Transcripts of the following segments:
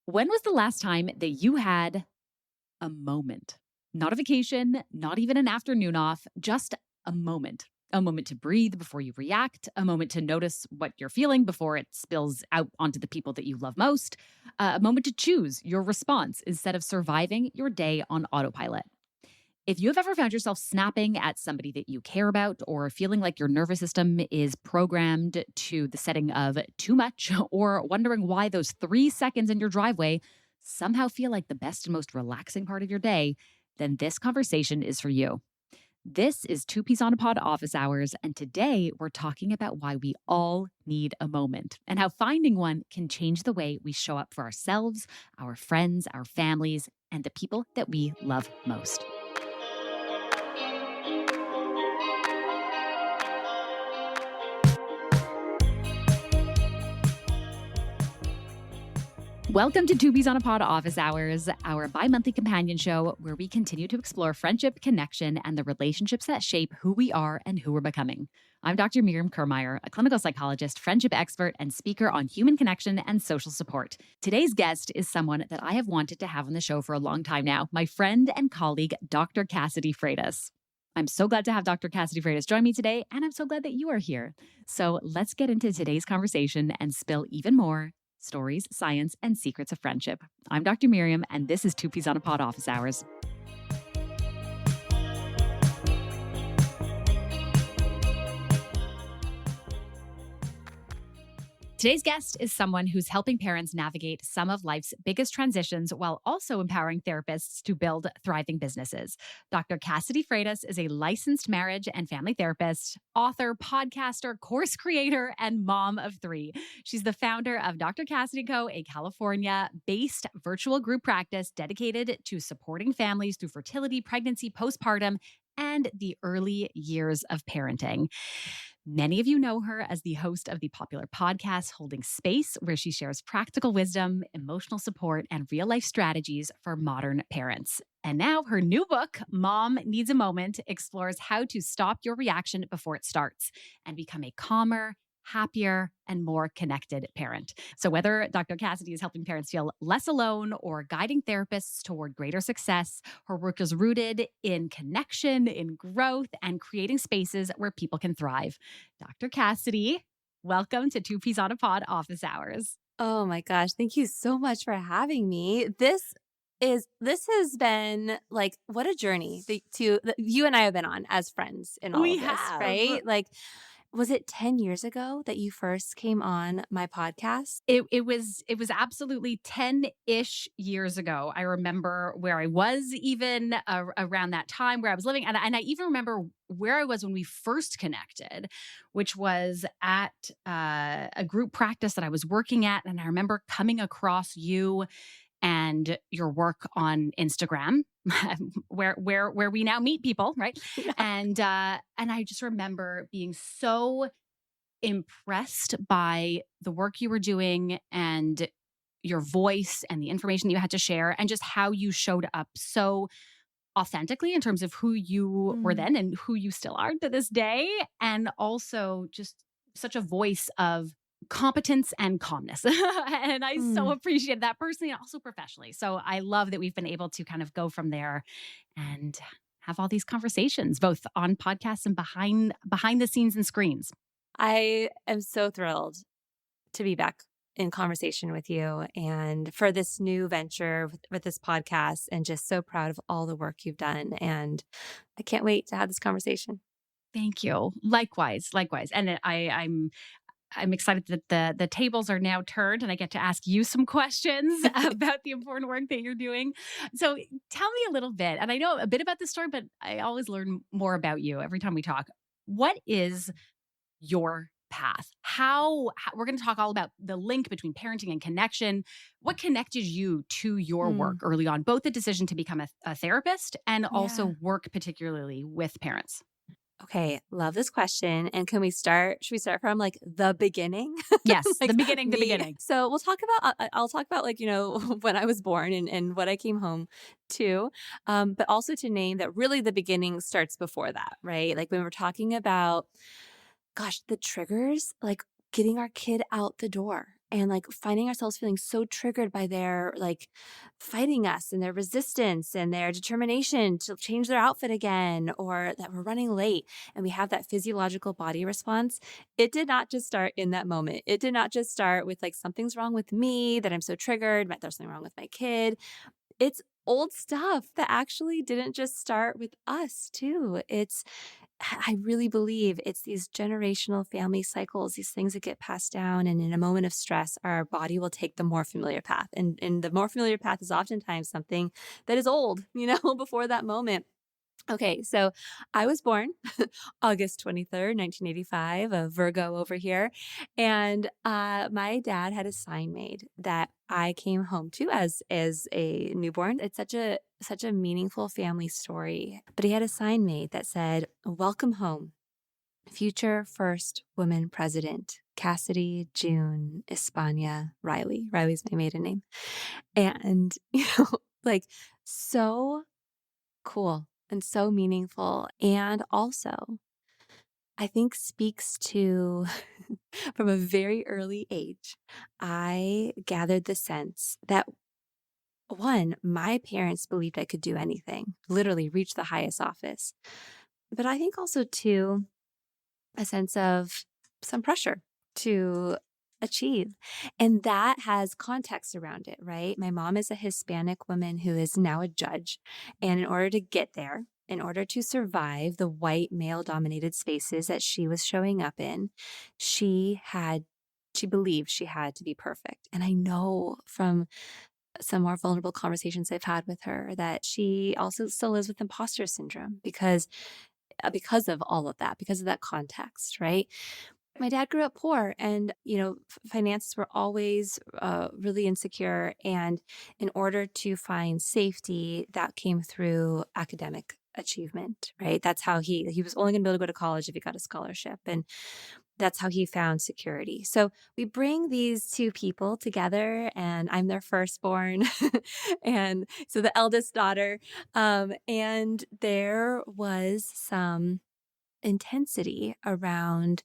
When was the last time that you had a moment? Not a vacation, not even an afternoon off, just a moment. A moment to breathe before you react, a moment to notice what you're feeling before it spills out onto the people that you love most, a moment to choose your response instead of surviving your day on autopilot. If you have ever found yourself snapping at somebody that you care about or feeling like your nervous system is programmed to the setting of too much, or wondering why those 3 seconds in your driveway somehow feel like the best and most relaxing part of your day, then this conversation is for you. This is Two Peas on a Pod office hours, and today we're talking about why we all need a moment and how finding one can change the way we show up for ourselves, our friends, our families, and the people that we love most. Welcome to Two Peas on a Pod office hours, our bi-monthly companion show where we continue to explore friendship, connection, and the relationships that shape who we are and who we're becoming. I'm Dr. Miriam Kermeyer, a clinical psychologist, friendship expert, and speaker on human connection and social support. Today's guest is someone that I have wanted to have on the show for a long time now, my friend and colleague, Dr. Cassidy Freitas. I'm so glad to have Dr. Cassidy Freitas join me today, and I'm so glad that you are here. So let's get into today's conversation and spill even more stories, science, and secrets of friendship. I'm Dr. Miriam, and this is Two Peas on a Pod office hours. Today's guest is someone who's helping parents navigate some of life's biggest transitions while also empowering therapists to build thriving businesses. Dr. Cassidy Freitas is a licensed marriage and family therapist, author, podcaster, course creator, and mom of three. She's the founder of Dr. Cassidy Co., a California-based virtual group practice dedicated to supporting families through fertility, pregnancy, postpartum, and the early years of parenting. Many of you know her as the host of the popular podcast Holding Space, where she shares practical wisdom, emotional support, and real-life strategies for modern parents. And now her new book, Mom Needs a Moment, explores how to stop your reaction before it starts and become a calmer, happier, and more connected parent. So whether Dr. Cassidy is helping parents feel less alone or guiding therapists toward greater success, her work is rooted in connection, in growth, and creating spaces where people can thrive. Dr. Cassidy, welcome to Two Peas on a Pod office hours. Oh my gosh, thank you so much for having me. This has been like what a journey that you and I have been on as friends in all We of this, have. right? Like was it 10 years ago that you first came on my podcast? It was absolutely 10-ish years ago. I remember where I was even around that time where I was living. And I even remember where I was when we first connected, which was at a group practice that I was working at. And I remember coming across you and your work on Instagram, where we now meet people, right? Yeah. And I just remember being so impressed by the work you were doing and your voice and the information that you had to share and just how you showed up so authentically in terms of who you were Mm. then and who you still are to this day. And also just such a voice of competence and calmness. And I so Mm. appreciate that personally and also professionally. So I love that we've been able to kind of go from there and have all these conversations, both on podcasts and behind the scenes and screens. I am so thrilled to be back in conversation with you and for this new venture with this podcast, and just so proud of all the work you've done. And I can't wait to have this conversation. Thank you. Likewise, likewise. And I'm excited that the tables are now turned and I get to ask you some questions about the important work that you're doing. So tell me a little bit, and I know a bit about this story, but I always learn more about you every time we talk. What is your path? How we're going to talk all about the link between parenting and connection. What connected you to your work Mm. early on, both the decision to become a therapist and Yeah. also work particularly with parents? Okay, love this question. And should we start from like the beginning? Yes, the Like beginning, the me. beginning. So we'll talk about, I'll talk about like, when I was born and what I came home to. But also to name that really the beginning starts before that, right? Like when we're talking about, gosh, the triggers, like getting our kid out the door and like finding ourselves feeling so triggered by their like fighting us and their resistance and their determination to change their outfit again, or that we're running late and we have that physiological body response. It did not just start in that moment. It did not just start with like something's wrong with me, that I'm so triggered, there's something wrong with my kid. It's old stuff that actually didn't just start with us too. I really believe it's these generational family cycles, these things that get passed down. And in a moment of stress, our body will take the more familiar path. And the more familiar path is oftentimes something that is old, before that moment. Okay, so I was born August 23rd, 1985, a Virgo over here. And my dad had a sign made that I came home to as a newborn. It's such a meaningful family story. But he had a sign made that said, "Welcome home, future first woman president, Cassidy June Espana Riley." Riley's my maiden name. And, like so cool and so meaningful. And also, I think speaks to from a very early age, I gathered the sense that one, my parents believed I could do anything, literally reach the highest office. But I think also two, a sense of some pressure to achieve. And that has context around it, right? My mom is a Hispanic woman who is now a judge. And in order to get there, in order to survive the white male dominated spaces that she was showing up in, she believed she had to be perfect. And I know from some more vulnerable conversations I've had with her that she also still lives with imposter syndrome because of all of that, because of that context, right? My dad grew up poor and, finances were always really insecure. And in order to find safety, that came through academic achievement, right? That's how he was only going to be able to go to college if he got a scholarship. And that's how he found security. So we bring these two people together, and I'm their firstborn. And so the eldest daughter. And there was some intensity around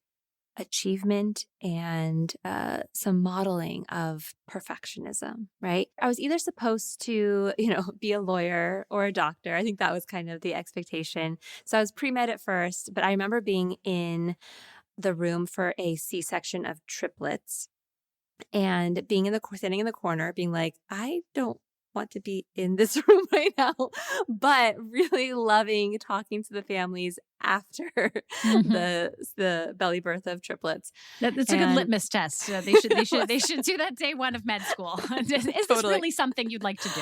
achievement and some modeling of perfectionism, right? I was either supposed to, be a lawyer or a doctor. I think that was kind of the expectation. So I was pre med at first, but I remember being in the room for a C-section of triplets and being sitting in the corner, being like, I don't want to be in this room right now, but really loving talking to the families after Mhm. the belly birth of triplets. That's a good And litmus test. They should do that day one of med school. Is this totally, really something you'd like to do?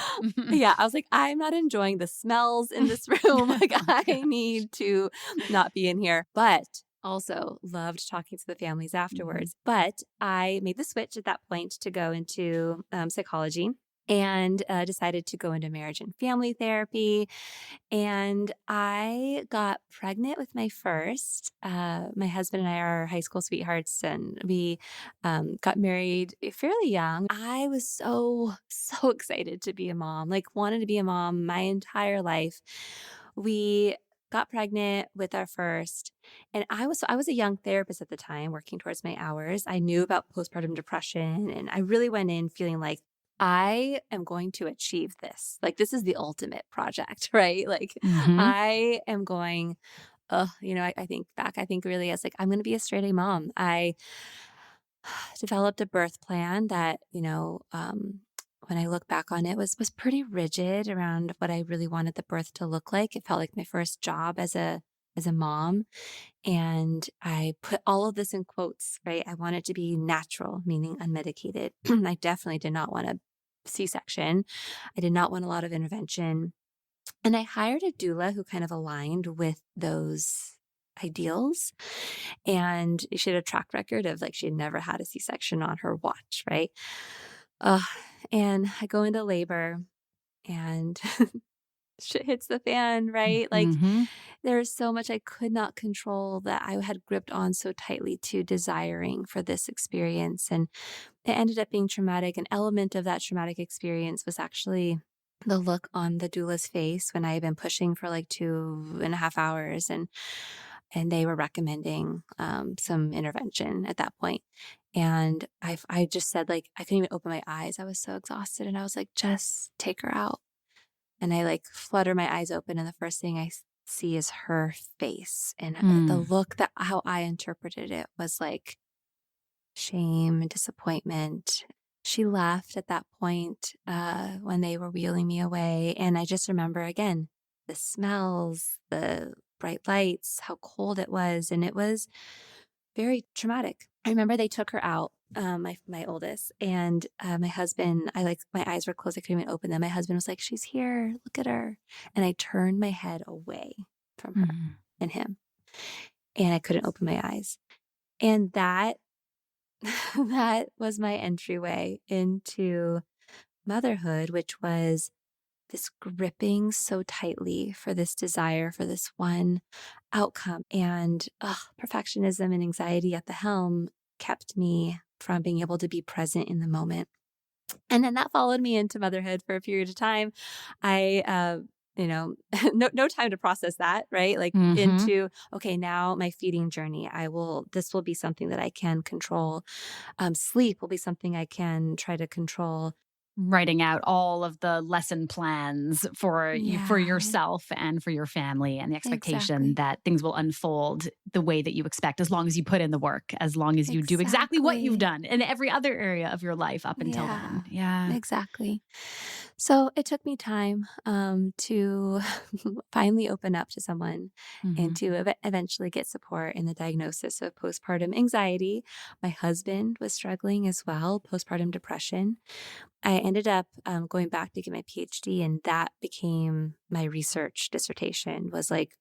yeah, I was like, I'm not enjoying the smells in this room. Like, I need to not be in here. But also loved talking to the families Mhm. afterwards. But I made the switch at that point to go into psychology and decided to go into marriage and family therapy. And I got pregnant with my first. My husband and I are high school sweethearts, and we got married fairly young. I was so excited to be a mom, like, wanted to be a mom my entire life. We got pregnant with our first, and I was a young therapist at the time, working towards my hours. I knew about postpartum depression, and I really went in feeling like I am going to achieve this. Like, this is the ultimate project, right? Like, Mhm. I am going, I think back, I think really as like, I'm going to be a straight A mom. I developed a birth plan that, when I look back on it was pretty rigid around what I really wanted the birth to look like. It felt like my first job as a mom. And I put all of this in quotes, right? I want it to be natural, meaning unmedicated. I definitely did not want a C-section. I did not want a lot of intervention. And I hired a doula who kind of aligned with those ideals. And she had a track record of like she had never had a C-section on her watch, right? Uh, and I go into labor and shit hits the fan, right? Like, Mhm. there's so much I could not control that I had gripped on so tightly to desiring for this experience. And it ended up being traumatic. An element of that traumatic experience was actually the look on the doula's face when I had been pushing for like 2.5 hours, and they were recommending some intervention at that point. And I just said, like, I couldn't even open my eyes. I was so exhausted. And I was like, just take her out. And I like flutter my eyes open. And the first thing see is her face. And the Mm. look, that how I interpreted it was like shame and disappointment. She left at that point when they were wheeling me away. And I just remember again the smells, the bright lights, how cold it was. And it was very traumatic. I remember they took her out, my oldest, and my husband, my eyes were closed. I couldn't even open them. My husband was like, she's here. Look at her. And I turned my head away from her Mhm. and him. And I couldn't open my eyes. And that that was my entryway into motherhood, which was this gripping so tightly for this desire for this one outcome. And perfectionism and anxiety at the helm kept me from being able to be present in the moment. And then that followed me into motherhood for a period of time. I, no time to process that, right? Like Mhm. into, okay, now my feeding journey, this will be something that I can control. Sleep will be something I can try to control. Writing out all of the lesson plans for you, for Yeah, yourself and for your family, and the expectation exactly. that things will unfold the way that you expect, as long as you put in the work, as long as you do exactly what you've Exactly. done in every other area of your life up until Yeah, then. Yeah. exactly. So it took me time to finally open up to someone and Mhm. to eventually get support in the diagnosis of postpartum anxiety. My husband was struggling as well, postpartum depression. I ended up going back to get my PhD, and that became my research dissertation. Was like,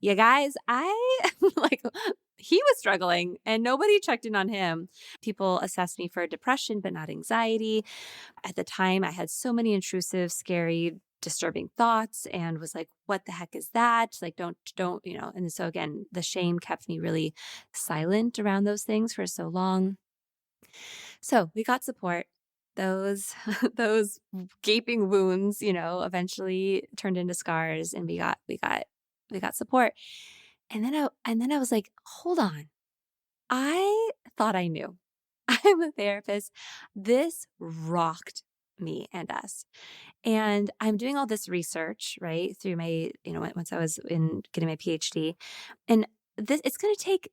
you guys, I like he was struggling, and nobody checked in on him. People assessed me for depression, but not anxiety. At the time, I had so many intrusive, scary, disturbing thoughts, and was like, "What the heck is that?" Like, don't, you know. And so again, the shame kept me really silent around those things for so long. So we got support. Those those gaping wounds, eventually turned into scars, and we got support. And then I was like, hold on. I thought I knew. I'm a therapist. This rocked me and us. And I'm doing all this research, right, through once I was in getting my PhD. And it's going to take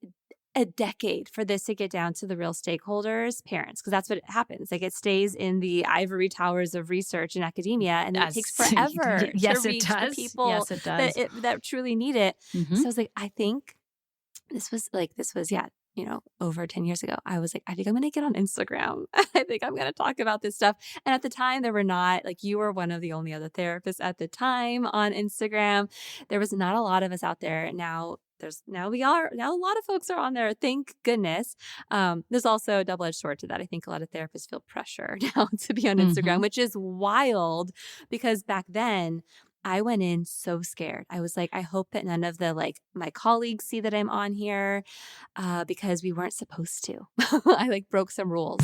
a decade for this to get down to the real stakeholders, parents, because that's what happens. Like it stays in the ivory towers of research and academia, and then it takes As forever to yes, it reach the does. people Yes, it that does. that truly need it. Mhm. So I was like, I think yeah, over 10 years ago. I was like, I think I'm going to get on Instagram. I think I'm going to talk about this stuff. And at the time, there were not, like, you were one of the only other therapists at the time on Instagram. There was not a lot of us out there. Now a lot of folks are on there. Thank goodness. There's also a double edged sword to that. I think a lot of therapists feel pressure now to be on Instagram, Mhm. which is wild because back then, I went in so scared. I was like, I hope that none of the my colleagues see that I'm on here because we weren't supposed to. I broke some rules.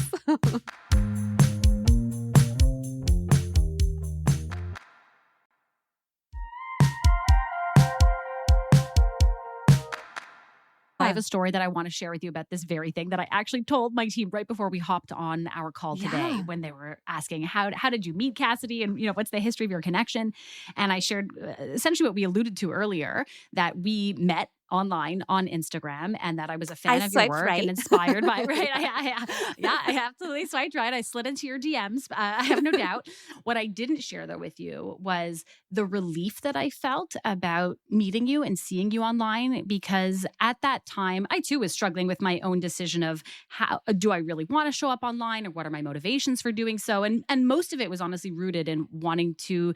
I have Yeah. a story that I want to share with you about this very thing that I actually told my team right before we hopped on our call today, Yeah. when they were asking how did you meet Cassidy, and what's the history of your connection. And I shared essentially what we alluded to earlier, that we met online on Instagram, and that I was a I fan of your swiped work and right. inspired by right. Yeah. Yeah, I absolutely swiped right. I slid into your DMs. I have no doubt. What I didn't share though with you was the relief that I felt about meeting you and seeing you online, because at that time, I too was struggling with my own decision of how do I really want to show up online, or what are my motivations for doing so. And most of it was honestly rooted in wanting to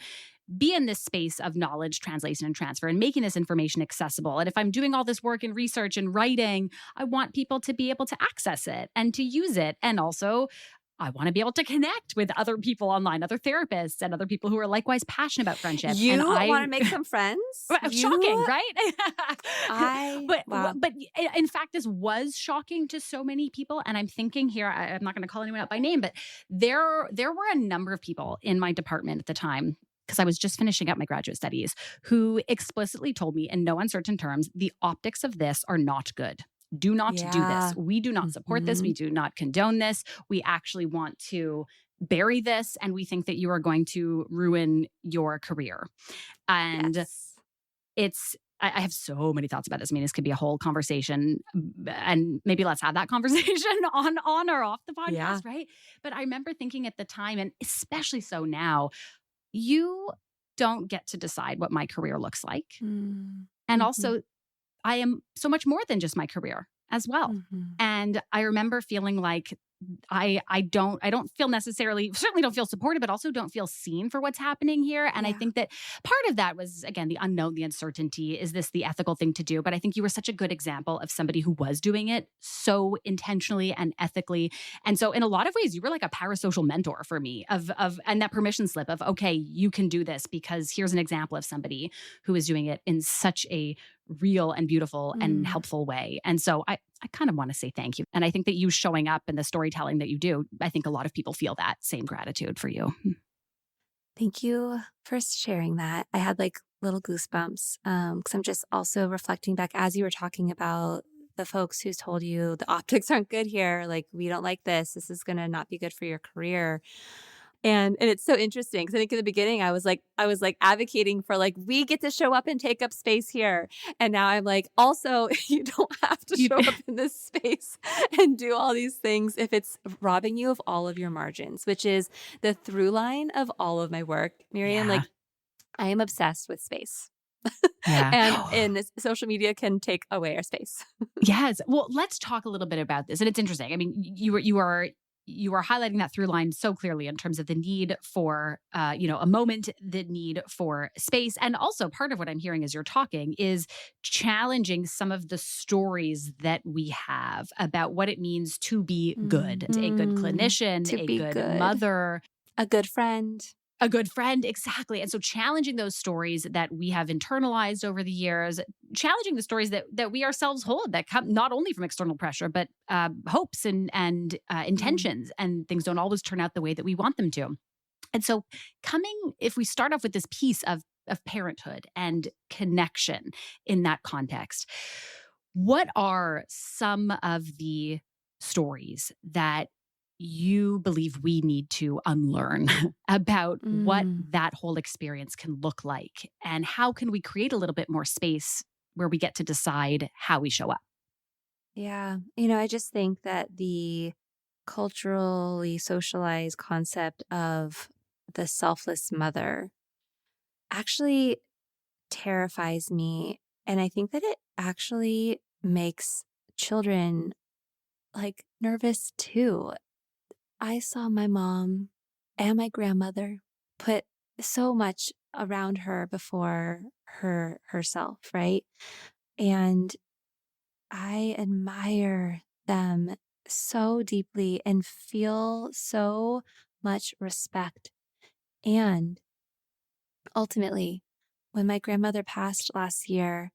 be in this space of knowledge translation and transfer, and making this information accessible. And if I'm doing all this work and research and writing, I want people to be able to access it and to use it. And also, I want to be able to connect with other people online, other therapists, and other people who are likewise passionate about friendship. And You want I to make some friends? shocking, You right? I but wow. but in fact, this was shocking to so many people. And I'm thinking here, I'm not going to call anyone out by name, but there were a number of people in my department at the time, because I was just finishing up my graduate studies, who explicitly told me in no uncertain terms, the optics of this are not good. do not do this. Yeah. We do not support this. Hmm. We do not condone this. We actually want to bury this. And we think that you are going to ruin your career. And Yes. I have so many thoughts about this. I mean, this could be a whole conversation, and maybe let's have that conversation on or off the Yeah. podcast, right? But I remember thinking at the time, and especially so now, you don't get to decide what my career looks like. Mm. And Hmm. also, I am so much more than just my career as well. Hmm. And I remember feeling like I don't feel necessarily, certainly don't feel supported, but also don't feel seen for what's happening here. And I Yeah. think that part of that was, again, the unknown, the uncertainty. Is this the ethical thing to do? But I think you were such a good example of somebody who was doing it so intentionally and ethically. And so in a lot of ways, you were like a parasocial mentor for me of and that permission slip of, okay, you can do this because here's an example of somebody who is doing it in such a real and beautiful and Mm. helpful way. And so I kind of want to say thank you. And I think that you showing up and the storytelling that you do, I think a lot of people feel that same gratitude for you. Thank you for sharing that. I had like little goosebumps because I'm just also reflecting back as you were talking about the folks who's told you the optics aren't good here. Like, we don't like this. This is going to not be good for your career. And it's so interesting because I think in the beginning I was like advocating for like we get to show up and take up space here. And now I'm like, also you don't have to You- show up in this space and do all these things if it's robbing you of all of your margins, which is the through line of all of my work. Miriam, yeah. like I am obsessed with space. Yeah. And social media can take away our space. Yes. Well, let's talk a little bit about this. And it's interesting. I mean, you are highlighting that through line so clearly in terms of the need for a moment, the need for space. And also part of what I'm hearing as you're talking is challenging some of the stories that we have about what it means to be good, a good Mhm. clinician, To a be good good, mother, a good friend. a good friend, exactly. And so challenging those stories that we have internalized over the years, challenging the stories that we ourselves hold that come not only from external pressure, but hopes and Mm. intentions, and things don't always turn out the way that we want them to. And so if we start off with this piece of parenthood and connection in that context, what are some of the stories that you believe we need to unlearn about what Mm. that whole experience can look like? And how can we create a little bit more space where we get to decide how we show up? Yeah. I just think that the culturally socialized concept of the selfless mother actually terrifies me. And I think that it actually makes children like nervous too. I saw my mom and my grandmother put so much around her before herself, right? And I admire them so deeply and feel so much respect. And ultimately, when my grandmother passed last year,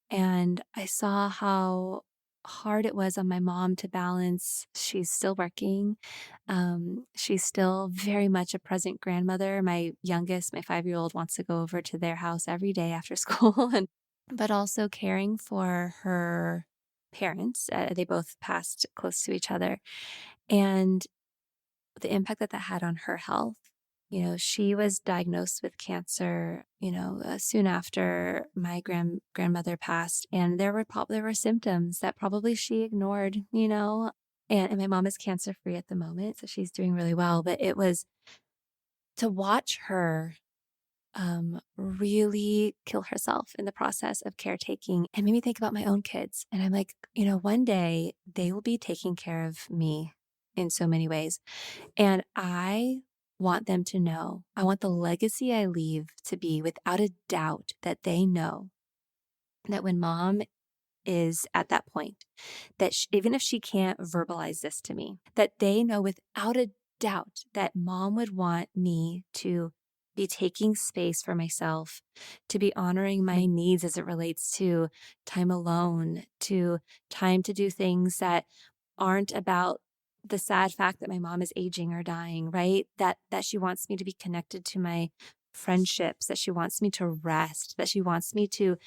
and I saw how hard it was on my mom to balance, she's still working. She's still very much a present grandmother. My youngest, my 5-year old, wants to go over to their house every day after school, and but also caring for her parents. They both passed close to each other, and the impact that that had on her health. She was diagnosed with cancer, soon after my grandmother passed, and there were symptoms that probably she ignored, and my mom is cancer free at the moment, so she's doing really well. But it was to watch her really kill herself in the process of caretaking and made me think about my own kids. And I'm like, one day they will be taking care of me in so many ways. And I want them to know, I want the legacy I leave to be without a doubt that they know that when mom is at that point, that even if she can't verbalize this to me, that they know without a doubt that mom would want me to be taking space for myself, to be honoring my needs as it relates to time alone, to time to do things that aren't about the sad fact that my mom is aging or dying, right? That she wants me to be connected to my friendships, that she wants me to rest, that she wants me to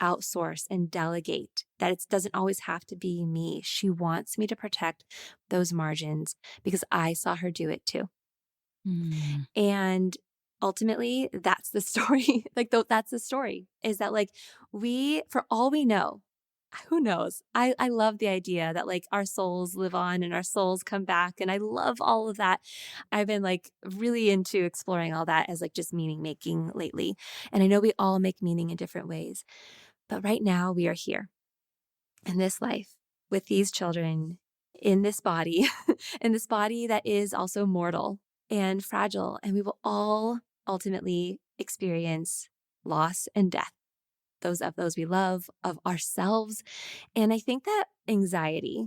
outsource and delegate, that it doesn't always have to be me. She wants me to protect those margins because I saw her do it too. Mm. And ultimately, that's the story. Like, that's the story, is that like for all we know, who knows? I love the idea that like our souls live on and our souls come back. And I love all of that. I've been like really into exploring all that as like just meaning making lately. And I know we all make meaning in different ways. But right now we are here in this life with these children in this body, in this body that is also mortal and fragile. And we will all ultimately experience loss and death, those of those we love, of ourselves. And I think that anxiety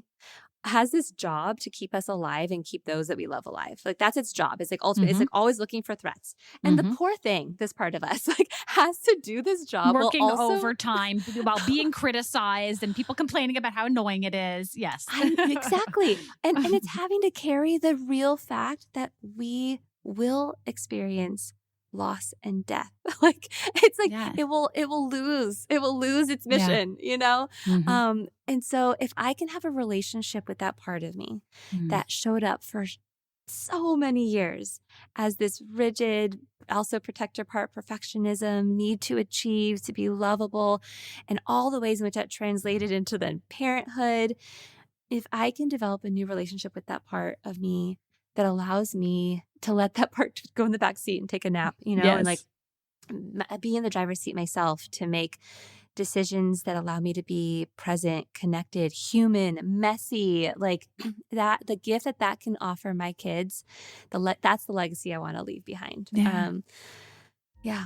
has this job to keep us alive and keep those that we love alive. Like that's its job. It's like ultimately, it's Hmm. like always looking for threats. And the Hmm. poor thing, this part of us, like has to do this job while Working also overtime while being criticized and people complaining about how annoying it is. Yes. I exactly. And it's having to carry the real fact that we will experience loss and death. Like it's like Yeah. it will lose its Yeah. mission, you know? Hmm. And so if I can have a relationship with that part of me Mm. that showed up for so many years as this rigid, also protector part, perfectionism, need to achieve, to be lovable, and all the ways in which that translated into then parenthood, if I can develop a new relationship with that part of me that allows me to let that part go in the back seat and take a nap, and like Yes. be in the driver's seat myself to make decisions that allow me to be present, connected, human, messy, like that, the gift that that can offer my kids, that's the legacy I want to leave behind. Yeah. Yeah.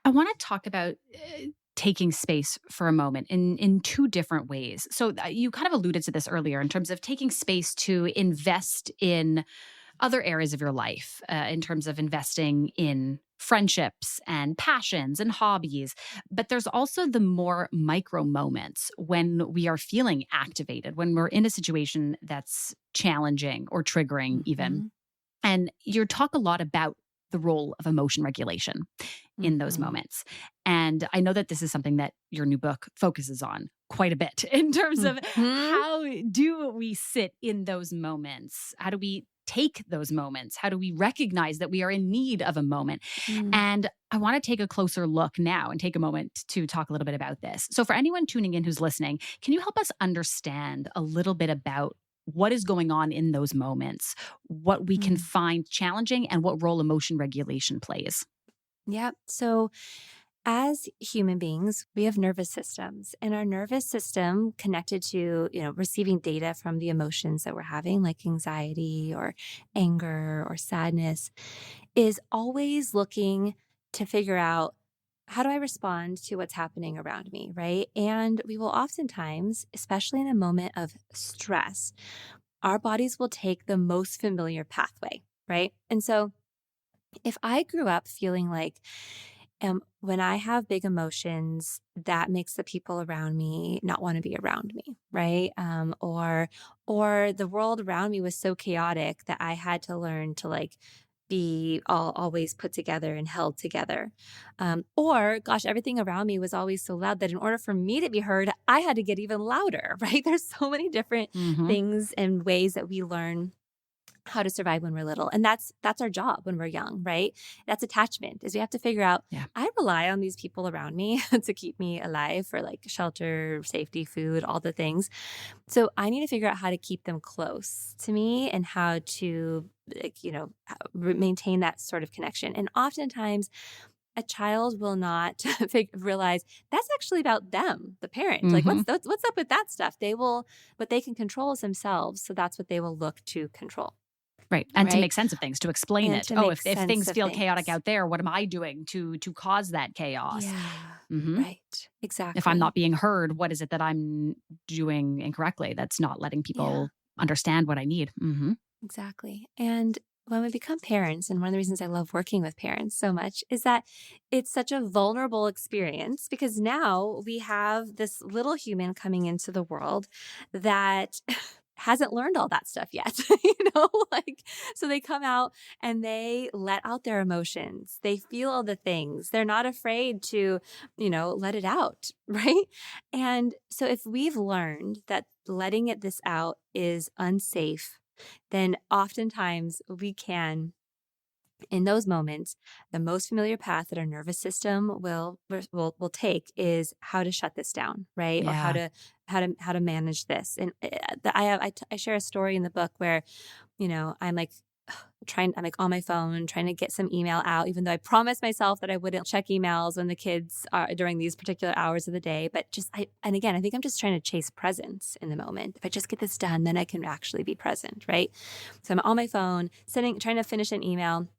I want to talk about taking space for a moment in two different ways. So you kind of alluded to this earlier in terms of taking space to invest in other areas of your life, in terms of investing in friendships and passions and hobbies. But there's also the more micro moments when we are feeling activated, when we're in a situation that's challenging or triggering, even. Hmm. And you talk a lot about the role of emotion regulation in those Hmm. moments. And I know that this is something that your new book focuses on quite a bit in terms of Hmm. how do we sit in those moments? How do we take those moments? How do we recognize that we are in need of a moment? Mm. And I want to take a closer look now and take a moment to talk a little bit about this. So, for anyone tuning in who's listening, can you help us understand a little bit about what is going on in those moments, what we can Mm. find challenging, and what role emotion regulation plays? Yeah. So as human beings, we have nervous systems, and our nervous system connected to, receiving data from the emotions that we're having, like anxiety or anger or sadness, is always looking to figure out, how do I respond to what's happening around me, right? And we will oftentimes, especially in a moment of stress, our bodies will take the most familiar pathway, right? And so if I grew up feeling like, when I have big emotions, that makes the people around me not want to be around me, right? Or the world around me was so chaotic that I had to learn to like be always put together and held together. Or gosh, everything around me was always so loud that in order for me to be heard, I had to get even louder, right? There's so many different Hmm. things and ways that we learn how to survive when we're little. And that's our job when we're young, right? That's attachment, is we have to figure out, Yeah. I rely on these people around me to keep me alive, for like shelter, safety, food, all the things. So I need to figure out how to keep them close to me and how to like, maintain that sort of connection. And oftentimes a child will not realize that's actually about them, the parent. Like Hmm. what's up with that stuff? What they can control is themselves. So that's what they will look to control. Right. And to Right. make sense of things, to explain And it. to Oh, make if sense things of feel chaotic things. out there, what am I doing to cause that chaos? Yeah. Hmm. Right. If I'm not Exactly. being heard, what is it that I'm doing incorrectly that's not letting Yeah. people understand what I need? Hmm. Exactly. And when we become parents, and one of the reasons I love working with parents so much is that it's such a vulnerable experience, because now we have this little human coming into the world that hasn't learned all that stuff yet, like, so they come out and they let out their emotions. They feel all the things. They're not afraid to, let it out, right? And so if we've learned that letting this out is unsafe, then oftentimes we can, in those moments, the most familiar path that our nervous system will take is how to shut this down, right? Or Yeah. how to manage this. And I share a story in the book where, I'm like I'm like on my phone trying to get some email out, even though I promised myself that I wouldn't check emails when the kids are during these particular hours of the day. But and again, I think I'm just trying to chase presence in the moment. If I just get this done, then I can actually be present, right? So I'm on my phone, trying to finish an email.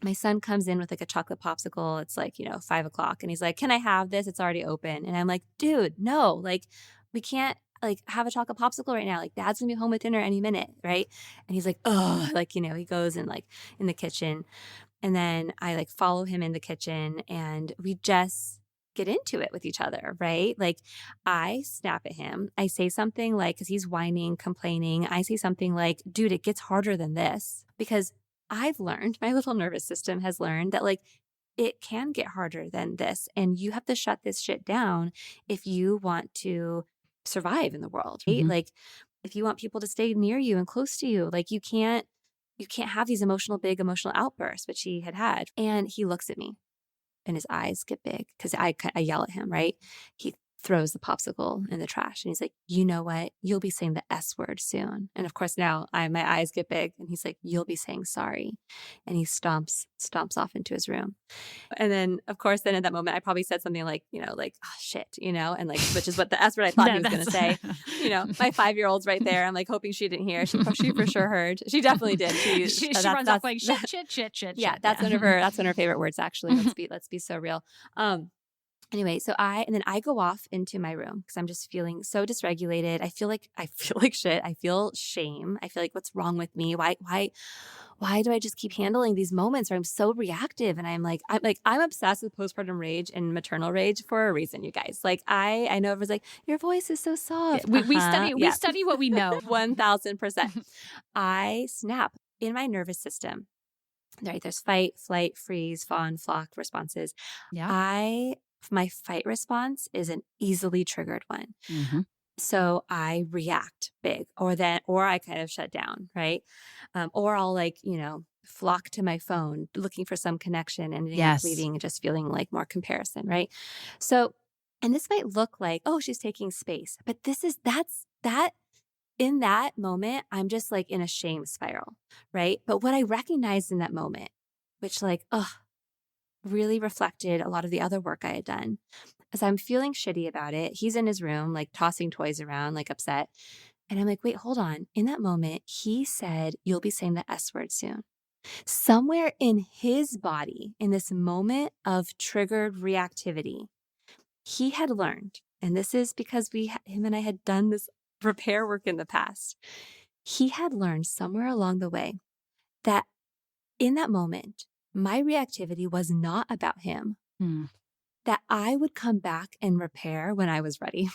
My son comes in with like a chocolate popsicle. It's like, 5 o'clock. And he's like, "Can I have this? It's already open." And I'm like, "Dude, no, like we can't like have a chocolate popsicle right now. Like dad's gonna be home with dinner any minute." Right. And he's like, "Oh," like, he goes and like in the kitchen. And then I like follow him in the kitchen and we just get into it with each other, right? Like I snap at him. I say something like, because he's whining, complaining, I say something like, "Dude, it gets harder than this." Because I've learned, my little nervous system has learned that like it can get harder than this. And you have to shut this shit down if you want to survive in the world, right? Mhm. Like if you want people to stay near you and close to you, like you can't have these big emotional outbursts, which he had had. And he looks at me and his eyes get big because I yell at him, right? He throws the popsicle in the trash and he's like, "You know what? You'll be saying the S word soon." And of course now my eyes get big and he's like, "You'll be saying sorry." And he stomps off into his room. And then, of course, then at that moment, I probably said something like, like, "Oh, shit," and like, which is what the S word I thought he That was going to that's say. My 5-year-old's right there. I'm like hoping she didn't hear. She for sure heard. She definitely did. she runs off going shit, shit, shit, shit, Yeah, shit. that's Yeah. one of her favorite words, actually. Let's be so real. Anyway, so I go off into my room because I'm just feeling so dysregulated. I feel like shit. I feel shame. I feel like what's wrong with me? Why do I just keep handling these moments where I'm so reactive? And I'm obsessed with postpartum rage and maternal rage for a reason, you guys. Like I know everyone's like, "Your voice is so soft." We study we Yeah. study what we know. 1000%. I snap in my nervous system. Right. There's fight, flight, freeze, fawn, flock responses. Yeah. My fight response is an easily triggered one. Mhm. So I react big or I kind of shut down. Right. Or I'll like, flock to my phone looking for some connection, ending up Yes. leaving and just feeling like more comparison. Right. So, and this might look like, oh, she's taking space, but that in that moment, I'm just like in a shame spiral, right? But what I recognized in that moment, which like, really reflected a lot of the other work I had done, as I'm feeling shitty about it. He's in his room, like tossing toys around, like upset. And I'm like, "Wait, hold on." In that moment, he said, "You'll be saying the S word soon." Somewhere in his body, in this moment of triggered reactivity, he had learned, and this is because him and I had done this repair work in the past. He had learned somewhere along the way that in that moment, my reactivity was not about him, Hmm. that I would come back and repair when I was ready.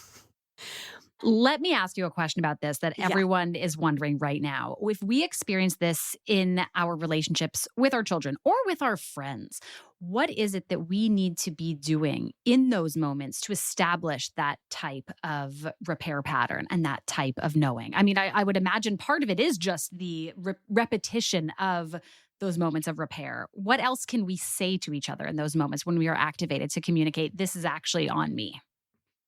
Let me ask you a question about this that Yeah. everyone is wondering right now. If we experience this in our relationships with our children or with our friends, what is it that we need to be doing in those moments to establish that type of repair pattern and that type of knowing? I mean, I would imagine part of it is just the repetition of those moments of repair. What else can we say to each other in those moments when we are activated to communicate, this is actually on me?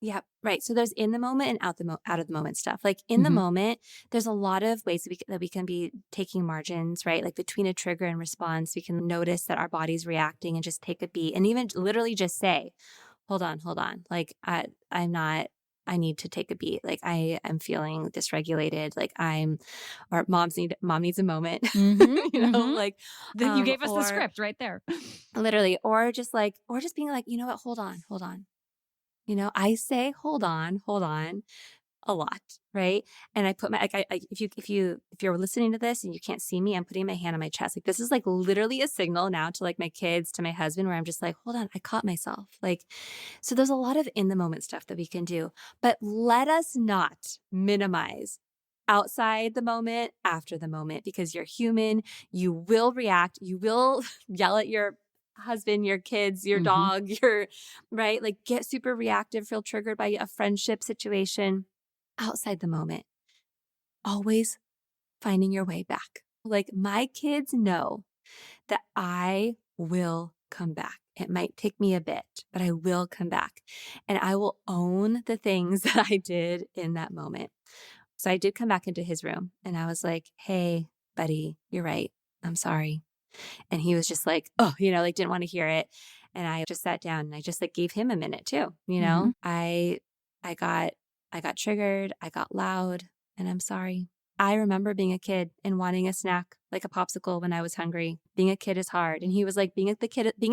Yeah, right. So there's in the moment and out of the moment stuff. Like in the Mhm. moment, there's a lot of ways that we can be taking margins, right? Like between a trigger and response, we can notice that our body's reacting and just take a beat and even literally just say, hold on. Like I'm not, I need to take a beat. Like I am feeling dysregulated. Like or mom needs a moment, Mhm. Mhm. like, Then you gave us the or script right there. literally, or just being like, "You know what? Hold on." I say, hold on a lot, right? And I put my like I if you're listening to this and you can't see me, I'm putting my hand on my chest. Like this is like literally a signal now to like my kids, to my husband, where I'm just like, hold on, I caught myself. Like, so there's a lot of in the moment stuff that we can do, but let us not minimize outside the moment, after the moment, because you're human. You will react. You will yell at your husband, your kids, your Hmm. dog, your, right? Like get super reactive, feel triggered by a friendship situation outside the moment. Always finding your way back. Like my kids know that I will come back. It might take me a bit, but I will come back and I will own the things that I did in that moment. So I did come back into his room and I was like, hey, buddy, you're right. I'm sorry. And he was just like, oh, like didn't want to hear it. And I just sat down and I just like gave him a minute too. Hmm. I got triggered, I got loud, and I'm sorry. I remember being a kid and wanting a snack like a popsicle when I was hungry. Being a kid is hard. And he was like, being a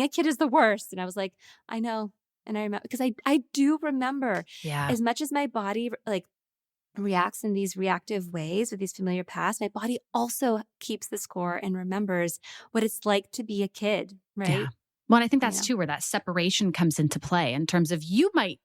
kid is the worst. And I was like, I know. And I remember because I do remember Yeah. as much as my body like reacts in these reactive ways with these familiar past, my body also keeps the score and remembers what it's like to be a kid, Yeah. right? Well, and I think that's Yeah. too where that separation comes into play in terms of you might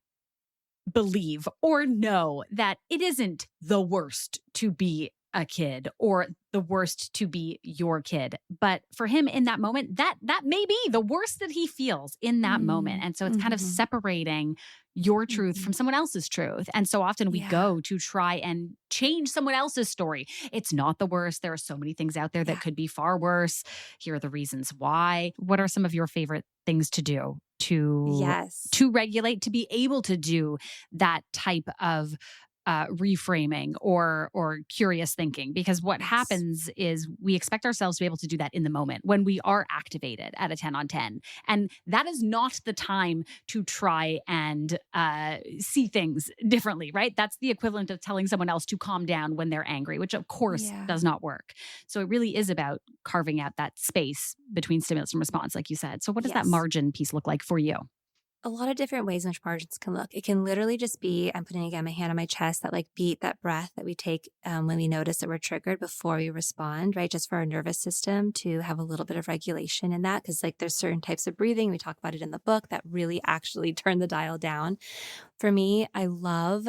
believe or know that it isn't the worst to be a kid or the worst to be your kid, but for him in that moment, that may be the worst that he feels in that moment. Mm, And so it's kind of mhm, separating your truth from mhm. someone else's truth. And so often we Yeah, go to try and change someone else's story. It's not the worst. There are so many things out there that yeah. could be far worse. Here are the reasons why. What are some of your favorite things to do Yes, to regulate, to be able to do that type of reframing or curious thinking? Because what yes. happens is we expect ourselves to be able to do that in the moment when we are activated at a 10 on 10, and that is not the time to try and see things differently, right? That's the equivalent of telling someone else to calm down when they're angry, which of course Yeah, does not work. So it really is about carving out that space between stimulus and response, like you said. So what does that yes. margin piece look like for you? A lot of different ways in which margins can look. It can literally just be I'm putting again my hand on my chest, that like beat, that breath that we take when we notice that we're triggered before we respond, right? Just for our nervous system to have a little bit of regulation in that. Cause like there's certain types of breathing, we talk about it in the book, that really actually turn the dial down. For me, I love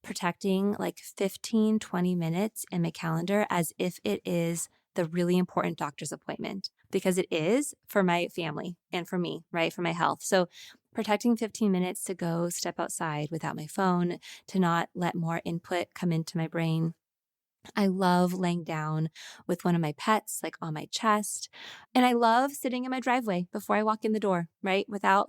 protecting like 15, 20 minutes in my calendar as if it is the really important doctor's appointment, because it is for my family and for me, right? For my health. So protecting 15 minutes to go step outside without my phone, to not let more input come into my brain. I love laying down with one of my pets, like on my chest. And I love sitting in my driveway before I walk in the door, right? Without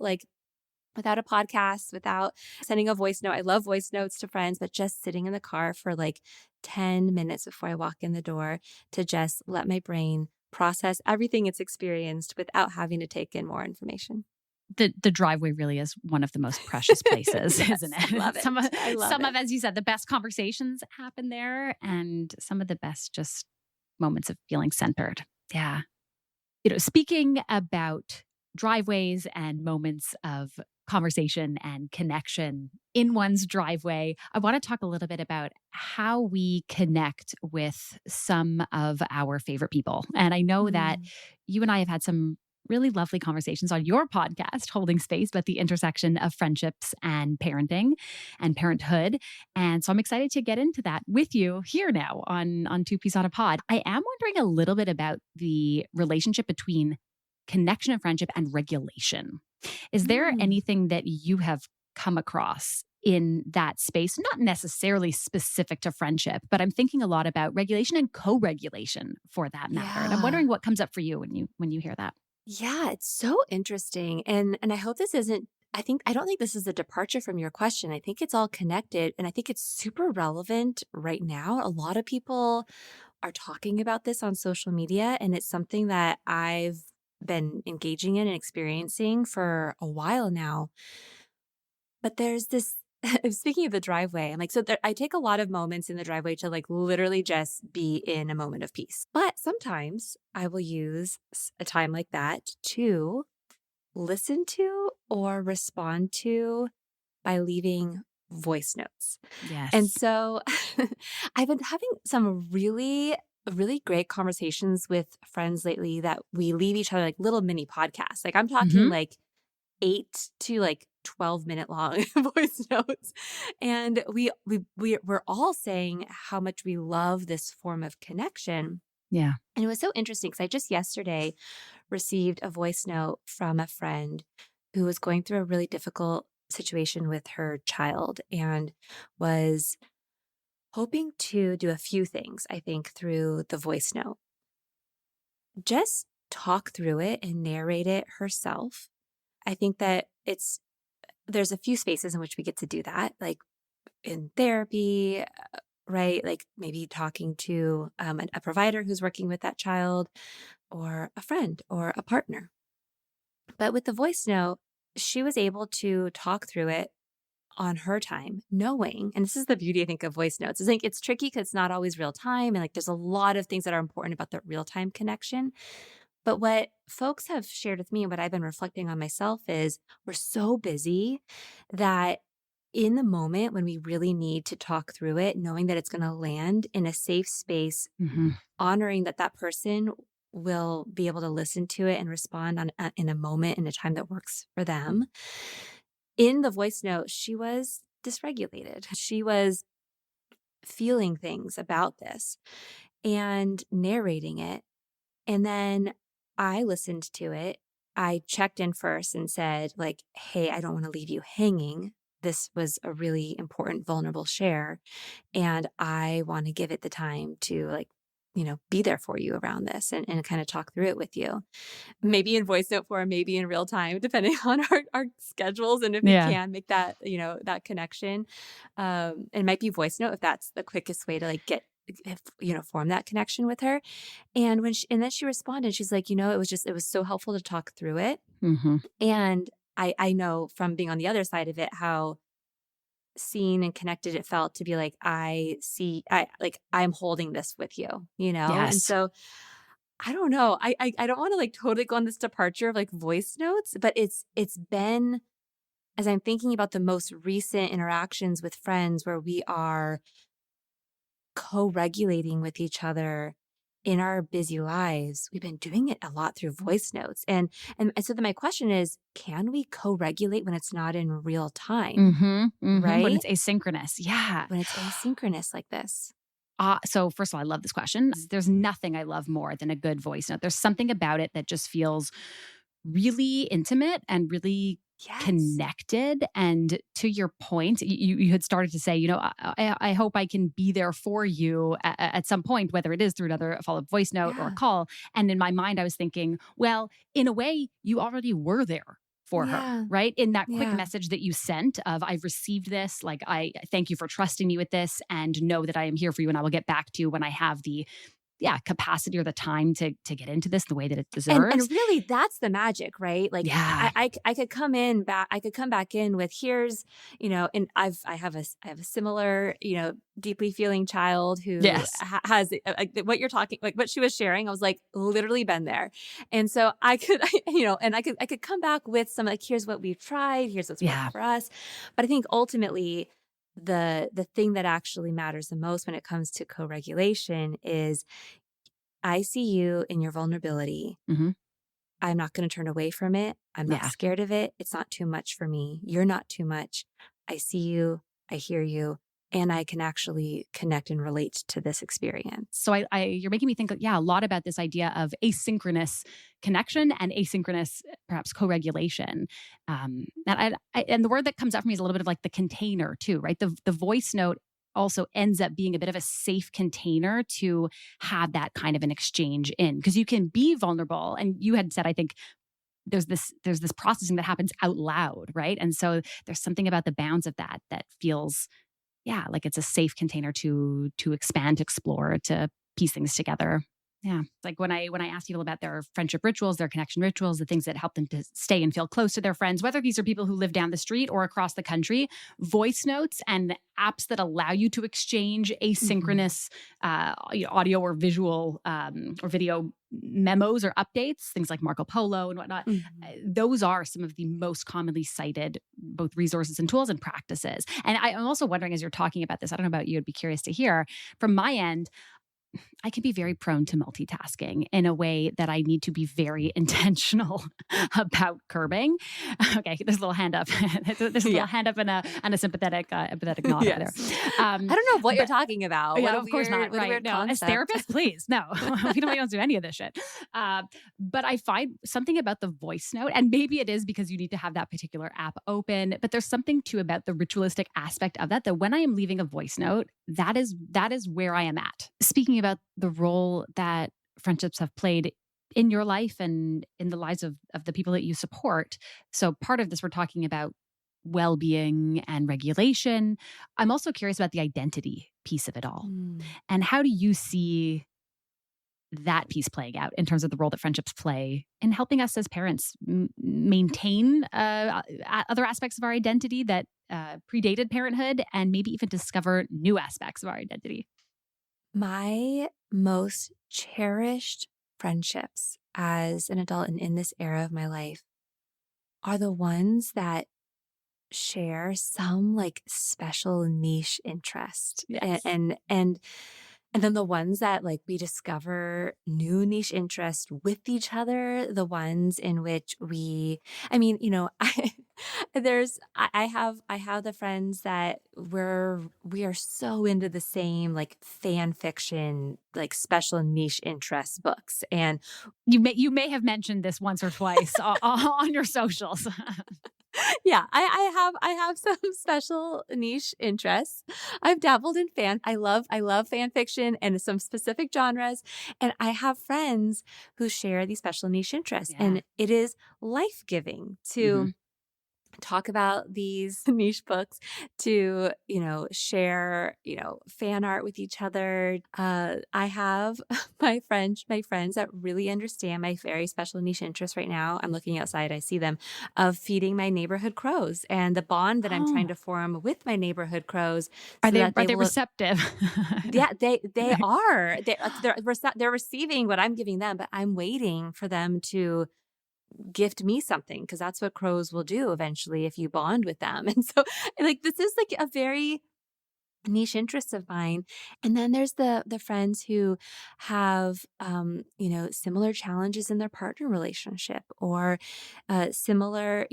a podcast, without sending a voice note. I love voice notes to friends, but just sitting in the car for like 10 minutes before I walk in the door to just let my brain process everything it's experienced without having to take in more information. The driveway really is one of the most precious places, isn't Yes, I love it? it. I love Some of, it. as you said, the best conversations happen there, and some of the best just moments of feeling centered. Yeah. Speaking about driveways and moments of conversation and connection in one's driveway, I want to talk a little bit about how we connect with some of our favorite people. And I know that Mm, you and I have had some really lovely conversations on your podcast, Holding Space, but the intersection of friendships and parenting and parenthood. And so I'm excited to get into that with you here now on Two Peas on a Pod. I am wondering a little bit about the relationship between connection and friendship and regulation. Is there mm. anything that you have come across in that space, not necessarily specific to friendship, but I'm thinking a lot about regulation and co-regulation for that matter. And I'm Yeah. wondering what comes up for you when you hear that. Yeah, it's so interesting. And I hope this isn't I don't think this is a departure from your question. I think it's all connected and I think it's super relevant right now. A lot of people are talking about this on social media and it's something that I've been engaging in and experiencing for a while now. But there's this speaking of the driveway, I'm like, so there, I take a lot of moments in the driveway to like literally just be in a moment of peace. But sometimes I will use a time like that to listen to or respond to by leaving voice notes. And Yes. so I've been having some really great conversations with friends lately that we leave each other like little mini podcasts. Like I'm talking Hmm. like 8 to like 12-minute long voice notes. And we're all saying how much we love this form of connection. Yeah. And it was so interesting because I just yesterday received a voice note from a friend who was going through a really difficult situation with her child and was hoping to do a few things, I think, through the voice note. Just talk through it and narrate it herself. I think that there's a few spaces in which we get to do that, like in therapy, right? Like maybe talking to a provider who's working with that child, or a friend or a partner. But with the voice note, she was able to talk through it on her time, knowing, and this is the beauty, I think, of voice notes. I think it's tricky because it's not always real time. And like there's a lot of things that are important about the real time connection. But what folks have shared with me and what I've been reflecting on myself is we're so busy that in the moment when we really need to talk through it, knowing that it's going to land in a safe space, Hmm. honoring that that person will be able to listen to it and respond in a moment in a time that works for them. In the voice note, she was dysregulated. She was feeling things about this and narrating it. And then I listened to it. I checked in first and said, like, hey, I don't want to leave you hanging. This was a really important, vulnerable share. And I want to give it the time to, like, be there for you around this and kind of talk through it with you. Maybe in voice note form, maybe in real time, depending on our schedules and if we Yeah. can make that, that connection. It might be voice note if that's the quickest way to like form that connection with her. And and then she responded, she's like, it was so helpful to talk through it. Hmm. And I know from being on the other side of it, how seen and connected it felt to be like, I'm holding this with you. And Yes. so I don't know. I don't want to like totally go on this departure of like voice notes, but it's been, as I'm thinking about the most recent interactions with friends where we are co-regulating with each other in our busy lives, we've been doing it a lot through voice notes. And so then my question is, can we co-regulate when it's not in real time, Hmm. Hmm. When right? it's asynchronous. Yeah. When it's asynchronous like this. So first of all, I love this question. There's nothing I love more than a good voice note. There's something about it that just feels really intimate and really Yes. connected. And to your point, you had started to say, I hope I can be there for you at some point, whether it is through another follow-up voice note or a Yeah. call. And in my mind, I was thinking, well, in a way, you already were there for her, Yeah. right? In that quick Yeah. message that you sent of, I've received this, like, I thank you for trusting me with this and know that I am here for you and I will get back to you when I have the capacity or the time to get into this the way that it And deserves. really that's the magic, right? Like Yeah. I could I could come back in with here's, and I have a similar, deeply feeling child who Yes. has what you're talking, like what she was sharing. I was like literally been there. And so I could, and I could come back with some like, here's what we've tried, here's what's worked Yeah. for us. But I think ultimately the thing that actually matters the most when it comes to co-regulation is I see you in your vulnerability. Hmm. I'm not going to turn away from it. I'm not Yeah. scared of it. It's not too much for me. You're not too much. I see you. I hear you. And I can actually connect and relate to this experience. So you're making me think, yeah, a lot about this idea of asynchronous connection and asynchronous, perhaps co-regulation. And the word that comes out for me is a little bit of like the container too, right? The voice note also ends up being a bit of a safe container to have that kind of an exchange in, because you can be vulnerable. And you had said, I think there's this processing that happens out loud, right? And so there's something about the bounds of that feels, yeah, like it's a safe container to expand, to explore, to piece things together. Yeah. It's like when I ask people about their friendship rituals, their connection rituals, the things that help them to stay and feel close to their friends, whether these are people who live down the street or across the country, voice notes and apps that allow you to exchange Hmm. asynchronous audio or visual or video memos or updates, things like Marco Polo and whatnot. Hmm. Those are some of the most commonly cited both resources and tools and practices. And I'm also wondering, as you're talking about this, I don't know about you, I'd be curious to hear from my end. I can be very prone to multitasking in a way that I need to be very intentional about curbing. Okay, there's a little hand up. There's a little Yeah. hand up and a sympathetic empathetic nod over there. Yes. Um, I don't know what you're but talking about. yeah, of course not. What a Right. weird No, as concept. therapists, please. No, we don't do any of this shit. But I find something about the voice note, and maybe it is because you need to have that particular app open, but there's something too about the ritualistic aspect of that, that when I am leaving a voice note, that is where I am at. Speaking about the role that friendships have played in your life and in the lives of the people that you support. So part of this, we're talking about well-being and regulation. I'm also curious about the identity piece of it all. Mm. And how do you see that piece playing out in terms of the role that friendships play in helping us as parents maintain other aspects of our identity that predated parenthood, and maybe even discover new aspects of our identity? My most cherished friendships as an adult and in this era of my life are the ones that share some like special niche interest. Yes. And then the ones that like we discover new niche interest with each other, the ones in which I mean, I have the friends that we are so into the same like fan fiction, like special niche interest books. And You may have mentioned this once or twice on your socials. yeah, I have some special niche interests. I've dabbled in I love fan fiction and some specific genres, and I have friends who share these special niche interests, Yeah. and it is life-giving Hmm. to talk about these niche books, to, share, fan art with each other. I have my friends that really understand my very special niche interest right now. I'm looking outside, I see them, of feeding my neighborhood crows and the bond that I'm trying Oh, to form with my neighborhood crows are so they that are they they will. receptive? Yeah, they are. They're receiving what I'm giving them, but I'm waiting for them to gift me something because that's what crows will do eventually if you bond with them. And so like this is like a very niche interest of mine. And then there's the friends who have similar challenges in their partner relationship, or similar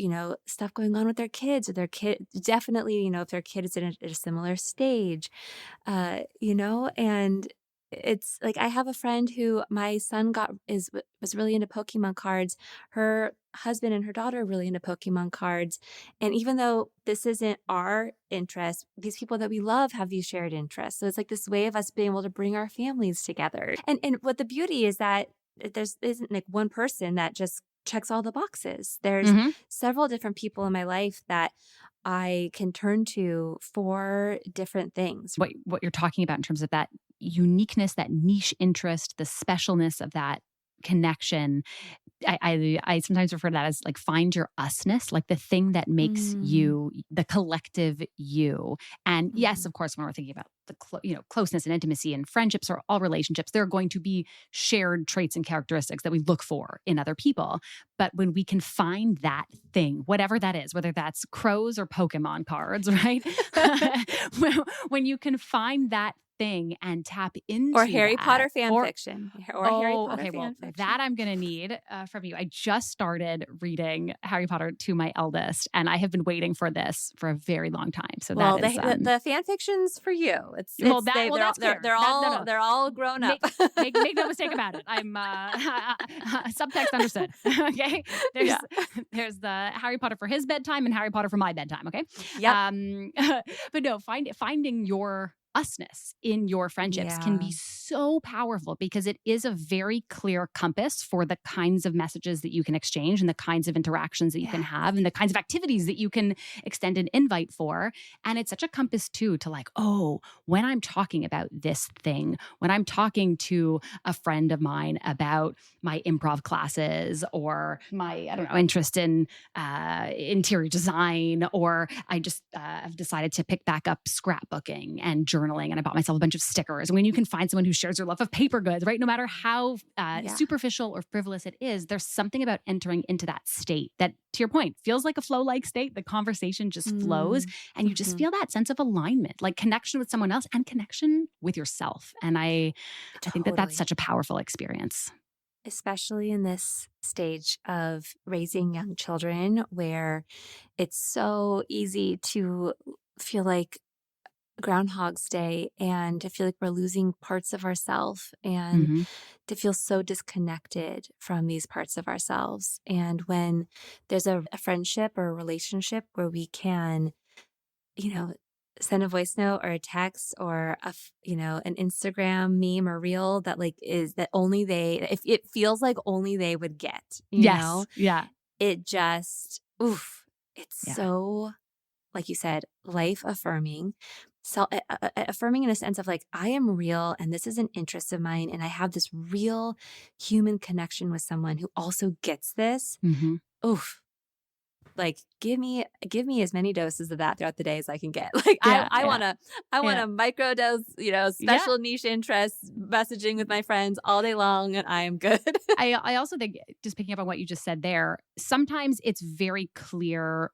stuff going on with their kids, or their kid definitely, if their kid is in at a similar stage, and it's like I have a friend who my son was really into Pokemon cards. Her husband and her daughter are really into Pokemon cards. And even though this isn't our interest, these people that we love have these shared interests. So it's like this way of us being able to bring our families together. And what the beauty is that there's isn't like one person that just checks all the boxes. There's Hmm. several different people in my life that I can turn to for different things. What you're talking about in terms of that uniqueness, that niche interest, the specialness of that connection. I sometimes refer to that as like find your usness, like the thing that makes Mm, you the collective you. And yes, mhm. of course, when we're thinking about the closeness and intimacy and friendships or all relationships, there are going to be shared traits and characteristics that we look for in other people. But when we can find that thing, whatever that is, whether that's crows or Pokemon cards, right? When you can find that thing and tap Or into Harry that, Potter fan or fiction, or Harry oh, Potter okay. Well, fan fiction. that I'm going to need from you. I just started reading Harry Potter to my eldest, and I have been waiting for this for a very long time. So that Well, is, the fan fiction's for you. well, It's they that's clear. they're That no, all no, they're all grown up. make make no mistake about it. I'm subtext understood. Okay, Yeah. there's the Harry Potter for his bedtime and Harry Potter for my bedtime. Okay, Yep. um, but no, finding your usness in your friendships can Yeah. be so powerful because it is a very clear compass for the kinds of messages that you can exchange and the kinds of interactions that you can Yeah. have and the kinds of activities that you can extend an invite for. And it's such a compass too to like, oh, when I'm talking about this thing, when I'm talking to a friend of mine about my improv classes or my, I don't know, interest in interior design, or I just have decided to pick back up scrapbooking and journaling journaling and I bought myself a bunch of stickers. And when you can find someone who shares your love of paper goods, right? No matter how Yeah. superficial or frivolous it is, there's something about entering into that state that, to your point, feels like a flow-like state. The conversation just flows Mm. and you just Mhm. feel that sense of alignment, like connection with someone else and connection with yourself. And I think that that's Totally. such a powerful experience. Especially in this stage of raising young children where it's so easy to feel like Groundhog's Day and to feel like we're losing parts of ourselves and Hmm. to feel so disconnected from these parts of ourselves. And when there's a friendship or a relationship where we can, you know, send a voice note or a text or an Instagram meme or reel that like is that only they, if it feels like only they would get, Yes. Yeah. it just, oof, it's Yeah. so, like you said, life affirming. So affirming in a sense of like, I am real and this is an interest of mine. And I have this real human connection with someone who also gets this. Hmm. Oof. Like give me as many doses of that throughout the day as I can get. Like Yeah. I Yeah. wanna I Yeah. wanna microdose, Yeah. special niche interests, messaging with my friends all day long and I am good. I also think, just picking up on what you just said there, sometimes it's very clear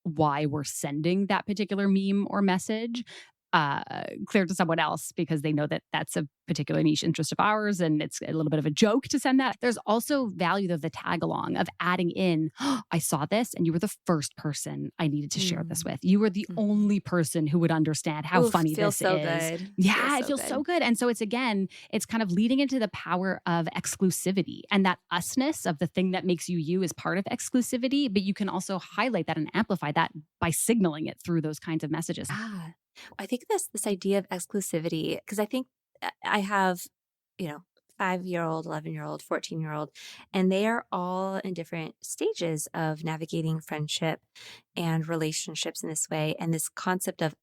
why we're sending that particular meme or message clear to someone else because they know that that's a particular niche interest of ours and it's a little bit of a joke to send that. There's also value of the tag along of adding in, oh, I saw this and you were the first person I needed to share this Mm, with. You were the mhm. only person who would understand how Oof, funny feels this so is. good. Feels Yeah, it so feels so good. good. And so it's kind of leading into the power of exclusivity and that usness of the thing that makes you you is part of exclusivity, but you can also highlight that and amplify that by signaling it through those kinds of messages. Ah, I think this idea of exclusivity, because I think I have, you know, 5-year-old, 11-year-old, 14-year-old, and they are all in different stages of navigating friendship and relationships in this way. And this concept of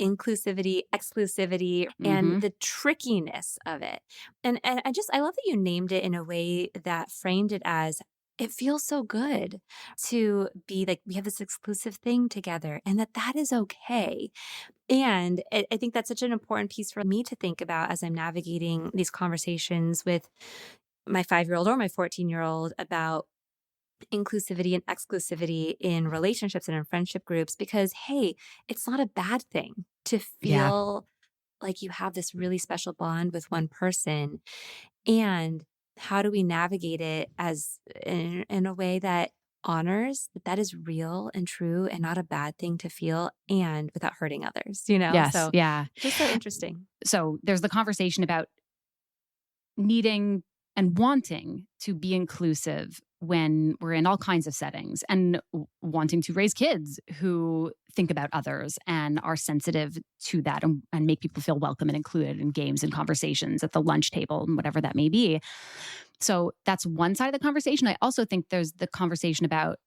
inclusivity, exclusivity, and Hmm. the trickiness of it. And I love that you named it in a way that framed it as it feels so good to be like we have this exclusive thing together and that is okay. And I think that's such an important piece for me to think about as I'm navigating these conversations with my 5-year-old or my 14-year-old about inclusivity and exclusivity in relationships and in friendship groups because, hey, it's not a bad thing to Yeah. feel like you have this really special bond with one person. And how do we navigate it as in a way that honors that that is real and true and not a bad thing to feel and without hurting others, you know? Yes. So Yeah. just so interesting. So there's the conversation about needing and wanting to be inclusive when we're in all kinds of settings and wanting to raise kids who think about others and are sensitive to that and make people feel welcome and included in games and conversations at the lunch table and whatever that may be. So that's one side of the conversation. I also think there's the conversation about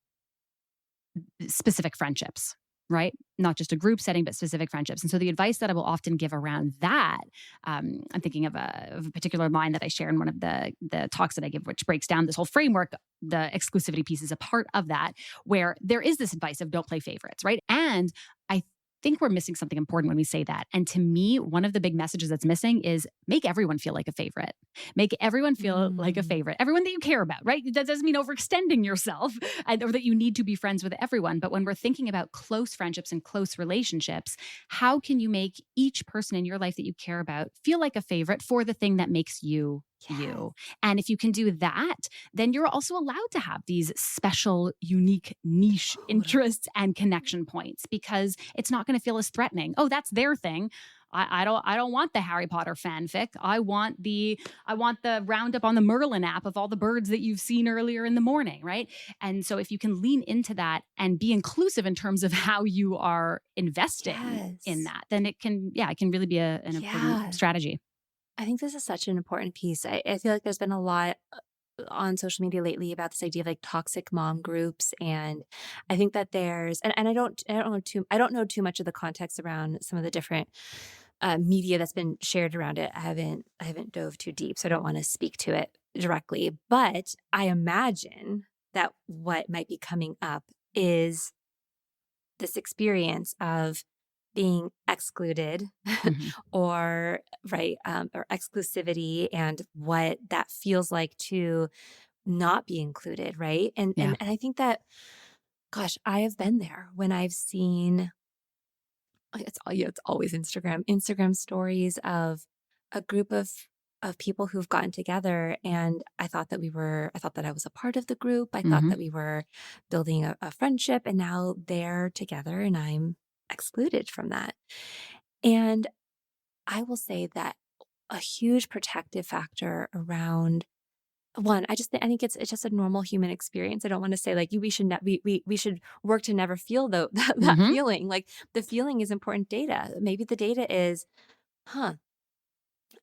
specific friendships, right? Not just a group setting, but specific friendships. And so the advice that I will often give around that, I'm thinking of a particular line that I share in one of the talks that I give, which breaks down this whole framework. The exclusivity piece is a part of that, where there is this advice of don't play favorites, right? And I think we're missing something important when we say that. And to me, one of the big messages that's missing is make everyone feel like a favorite. Make everyone feel like a Mm, favorite. Everyone that you care about, right? That doesn't mean overextending yourself or that you need to be friends with everyone. But when we're thinking about close friendships and close relationships, how can you make each person in your life that you care about feel like a favorite for the thing that makes you yes, you? And if you can do that, then you're also allowed to have these special, unique, niche totally. interests and connection points because it's not going to feel as threatening. Oh, that's their thing. I don't want the Harry Potter fanfic. I want the roundup on the Merlin app of all the birds that you've seen earlier in the morning, right? And so if you can lean into that and be inclusive in terms of how you are investing in Yes. that, then it can really be an important Yeah. strategy. I think this is such an important piece. I feel like there's been a lot on social media lately about this idea of like toxic mom groups. And I think that and I don't know too much of the context around some of the different media that's been shared around it. I haven't dove too deep, so I don't want to speak to it directly. But I imagine that what might be coming up is this experience of being excluded Mhm. or right or exclusivity and what that feels like to not be included, right? and Yeah. and, and I think that, gosh, I have been there when I've seen, it's always Instagram stories of a group of people who've gotten together, and I thought that I was a part of the group. I thought Mhm. that we were building a friendship, and now they're together and I'm excluded from that. And I will say that a huge protective factor around one, I think it's just a normal human experience. I don't want to say like we should we should work to never feel that Mhm. feeling. Like the feeling is important data. Maybe the data is, huh,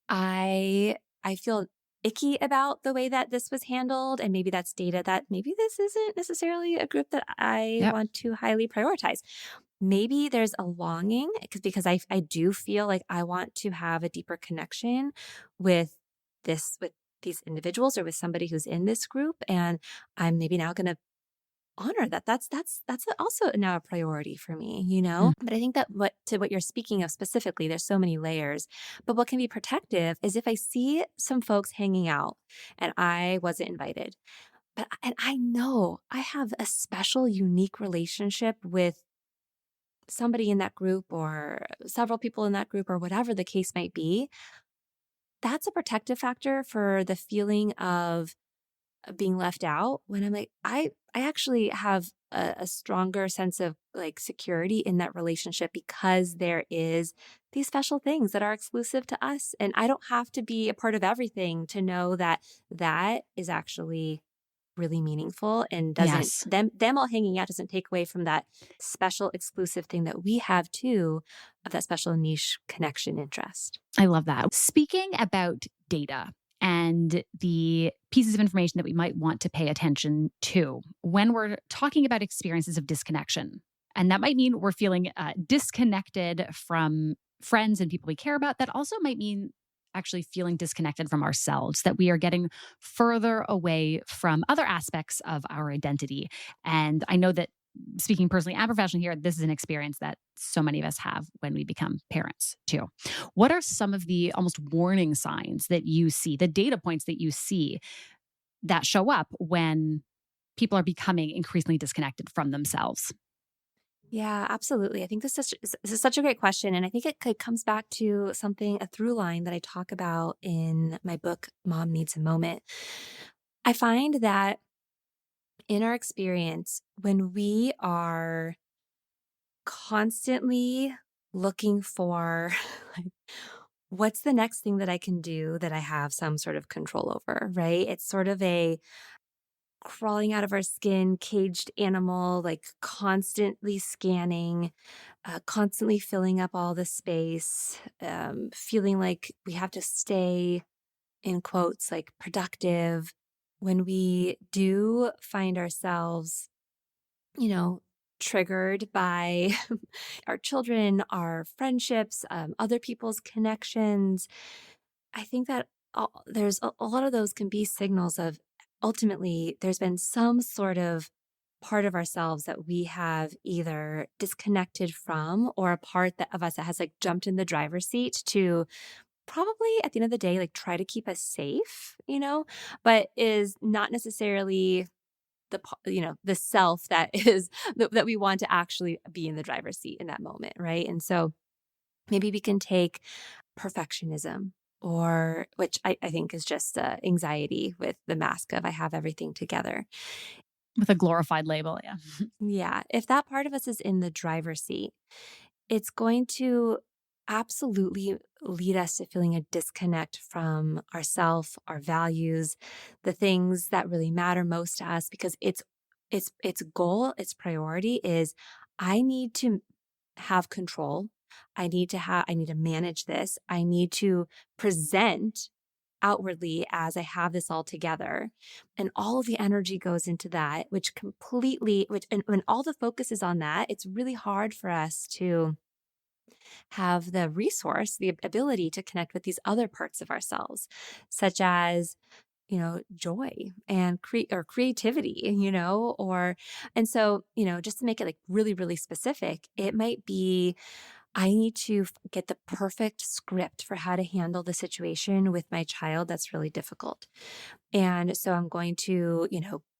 I feel icky about the way that this was handled, and maybe that's data that maybe this isn't necessarily a group that I Yep. want to highly prioritize. Maybe there's a longing because I do feel like I want to have a deeper connection with with these individuals or with somebody who's in this group, and I'm maybe now going to honor that. That's also now a priority for me, you Mm. know? But I think that what you're speaking of specifically, there's so many layers. But what can be protective is if I see some folks hanging out and I wasn't invited. And I know I have a special unique relationship with somebody in that group or several people in that group or whatever the case might be. That's a protective factor for the feeling of being left out when I'm like, I actually have a stronger sense of like security in that relationship because there is these special things that are exclusive to us. And I don't have to be a part of everything to know that that is actually really meaningful and doesn't Yes. them all hanging out doesn't take away from that special exclusive thing that we have too, of that special niche connection interest. I love that. Speaking about data and the pieces of information that we might want to pay attention to when we're talking about experiences of disconnection. And that might mean we're feeling disconnected from friends and people we care about. That also might mean actually feeling disconnected from ourselves, that we are getting further away from other aspects of our identity. And I know that speaking personally and professionally here, this is an experience that so many of us have when we become parents too. What are some of the almost warning signs that you see, the data points that you see that show up when people are becoming increasingly disconnected from themselves? Yeah, absolutely. I think this is such a great question. And I think it comes back to something, a through line that I talk about in my book, Mom Needs a Moment. I find that in our experience, when we are constantly looking for like, what's the next thing that I can do that I have some sort of control over, right? It's sort of a crawling out of our skin, caged animal, like constantly scanning, constantly filling up all the space, feeling like we have to stay, in quotes, like productive. When we do find ourselves, you know, triggered by our children, our friendships, other people's connections, I think that a lot of those can be signals of ultimately there's been some sort of part of ourselves that we have either disconnected from or a part that of us that has like jumped in the driver's seat to probably at the end of the day like try to keep us safe, but is not necessarily the self that is that we want to actually be in the driver's seat in that moment, right? And so maybe we can take perfectionism, or which I think is just anxiety with the mask of I have everything together. With a glorified label, yeah. Yeah, if that part of us is in the driver's seat, it's going to absolutely lead us to feeling a disconnect from ourself, our values, the things that really matter most to us, because its goal, its priority is I need to have control. I need to manage this. I need to present outwardly as I have this all together. And all of the energy goes into that, which completely, which, and when all the focus is on that, it's really hard for us to have the resource, the ability to connect with these other parts of ourselves, such as, joy and creativity, and so, just to make it like really, really specific, it might be I need to get the perfect script for how to handle the situation with my child that's really difficult. And so I'm going to,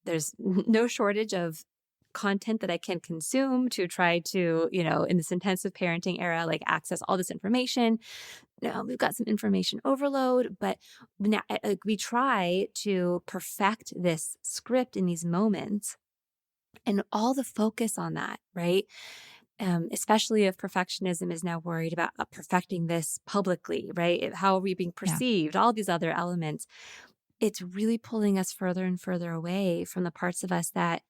there's no shortage of content that I can consume to try to, in this intensive parenting era, like access all this information. Now we've got some information overload, but now like, we try to perfect this script in these moments and all the focus on that, right? Especially if perfectionism is now worried about perfecting this publicly, right? How are we being Yeah. perceived? All these other elements. It's really pulling us further and further away from the parts of us that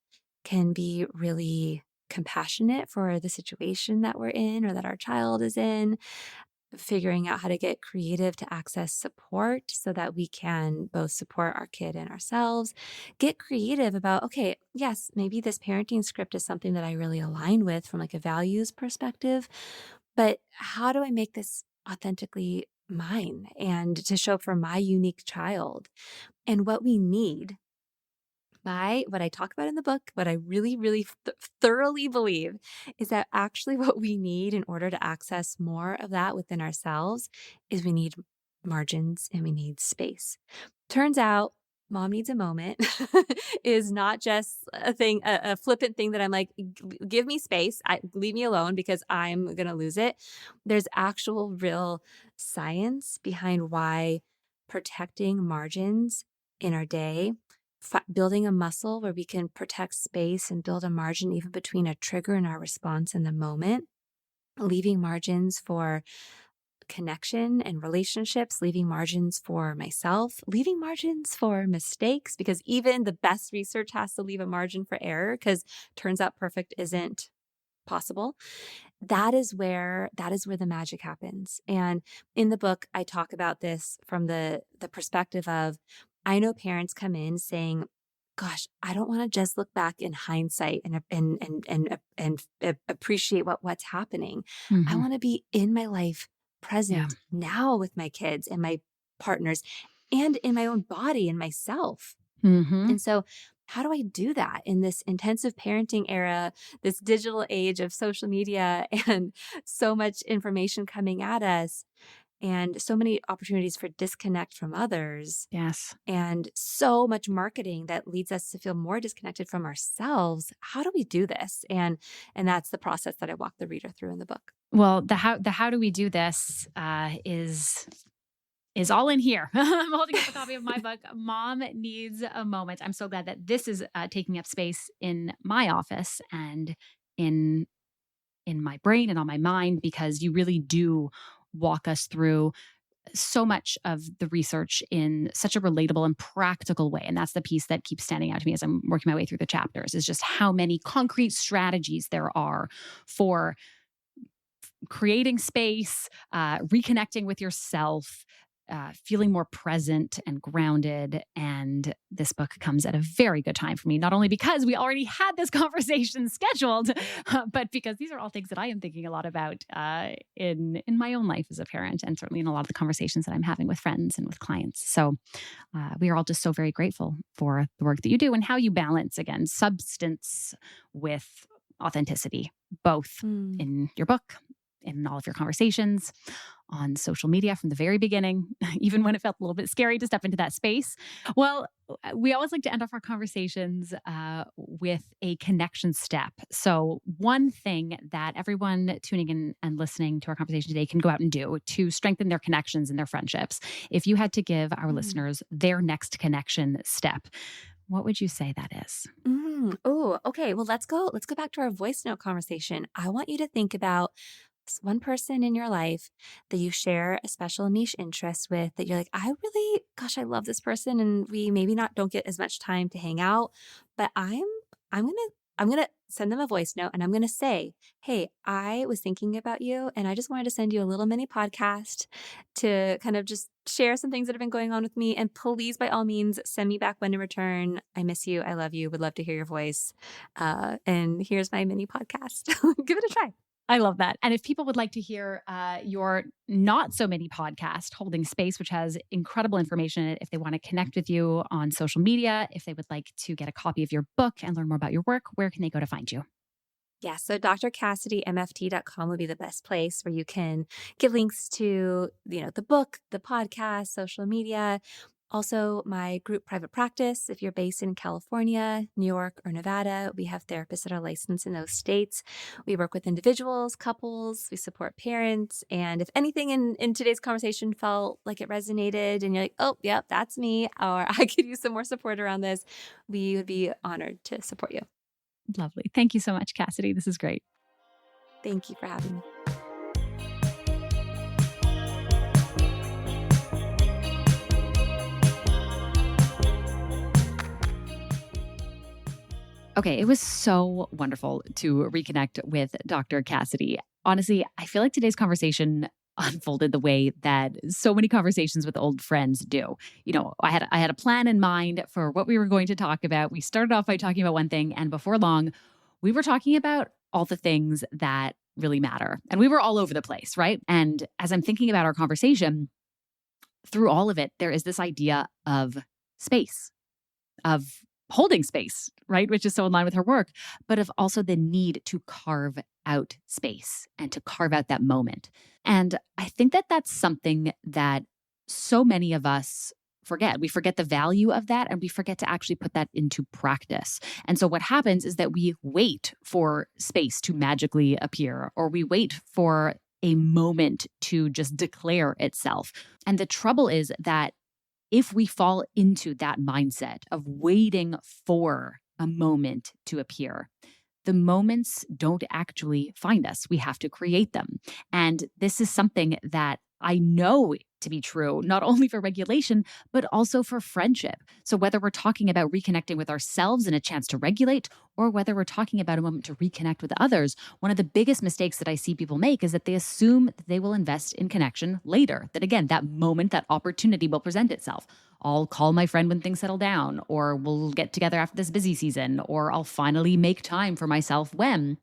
can be really compassionate for the situation that we're in or that our child is in, figuring out how to get creative to access support so that we can both support our kid and ourselves. Get creative about, okay, yes, maybe this parenting script is something that I really align with from like a values perspective, but how do I make this authentically mine and to show up for my unique child? And what we need, what I talk about in the book, what I really, really thoroughly believe is that actually what we need in order to access more of that within ourselves is we need margins and we need space. Turns out, mom needs a moment is not just a thing, a flippant thing that I'm like, Give me space, leave me alone because I'm gonna lose it." There's actual, real science behind why protecting margins in our day, building a muscle where we can protect space and build a margin even between a trigger and our response in the moment, leaving margins for connection and relationships, leaving margins for myself, leaving margins for mistakes, because even the best research has to leave a margin for error because turns out perfect isn't possible. That is where the magic happens. And in the book, I talk about this from the perspective of I know parents come in saying, "Gosh, I don't want to just look back in hindsight and appreciate what's happening. I Hmm. want to be in my life, Yeah. present now with my kids and my partners, and in my own body and myself." Hmm. And so, how do I do that in this intensive parenting era, this digital age of social media and so much information coming at us, and so many opportunities for disconnect from others, Yes. and so much marketing that leads us to feel more disconnected from ourselves? How do we do this? And that's the process that I walk the reader through in the book. Well, the how do we do this is all in here. I'm holding up a copy of my book, Mom Needs a Moment. I'm so glad that this is taking up space in my office and in in my brain and on my mind because you really do walk us through so much of the research in such a relatable and practical way. And that's the piece that keeps standing out to me as I'm working my way through the chapters is just how many concrete strategies there are for creating space, reconnecting with yourself, feeling more present and grounded. And this book comes at a very good time for me, not only because we already had this conversation scheduled, but because these are all things that I am thinking a lot about in my own life as a parent, and certainly in a lot of the conversations that I'm having with friends and with clients. So we are all just so very grateful for the work that you do and how you balance again substance with authenticity, both Mm. in your book, in all of your conversations, on social media from the very beginning, even when it felt a little bit scary to step into that space. Well, we always like to end off our conversations with a connection step. So, one thing that everyone tuning in and listening to our conversation today can go out and do to strengthen their connections and their friendships, if you had to give our Mm. listeners their next connection step, what would you say that is? Oh, okay. Well, let's go back to our voice note conversation. I want you to think about one person in your life that you share a special niche interest with, that you're like, I really, gosh, I love this person. And we maybe not don't get as much time to hang out, but I'm going to, I'm going to send them a voice note and I'm going to say, "Hey, I was thinking about you and I just wanted to send you a little mini podcast to kind of just share some things that have been going on with me. And please, by all means, send me back when in return. I miss you. I love you. Would love to hear your voice. And here's my mini podcast. Give it a try." I love that. And if people would like to hear your not so many podcast, Holding Space, which has incredible information, in it, if they want to connect with you on social media, if they would like to get a copy of your book and learn more about your work, where can they go to find you? Yeah, so drcassidymft.com would be the best place where you can give links to, the book, the podcast, social media, also my group private practice. If you're based in California, New York, or Nevada, we have therapists that are licensed in those states. We work with individuals, couples, we support parents. And if anything in today's conversation felt like it resonated and you're like, oh, yep, that's me, or I could use some more support around this, we would be honored to support you. Lovely. Thank you so much, Cassidy. This is great. Thank you for having me. Okay, it was so wonderful to reconnect with Dr. Cassidy. Honestly, I feel like today's conversation unfolded the way that so many conversations with old friends do. I had a plan in mind for what we were going to talk about. We started off by talking about one thing, and before long, we were talking about all the things that really matter. And we were all over the place, right? And as I'm thinking about our conversation, through all of it, there is this idea of space, of holding space, right? Which is so in line with her work, but of also the need to carve out space and to carve out that moment. And I think that that's something that so many of us forget. We forget the value of that and we forget to actually put that into practice. And so what happens is that we wait for space to magically appear, or we wait for a moment to just declare itself. And the trouble is that if we fall into that mindset of waiting for a moment to appear, the moments don't actually find us. We have to create them. And this is something that I know to be true, not only for regulation, but also for friendship. So whether we're talking about reconnecting with ourselves and a chance to regulate, or whether we're talking about a moment to reconnect with others, one of the biggest mistakes that I see people make is that they assume that they will invest in connection later. That again, that moment, that opportunity will present itself. I'll call my friend when things settle down, or we'll get together after this busy season, or I'll finally make time for myself when.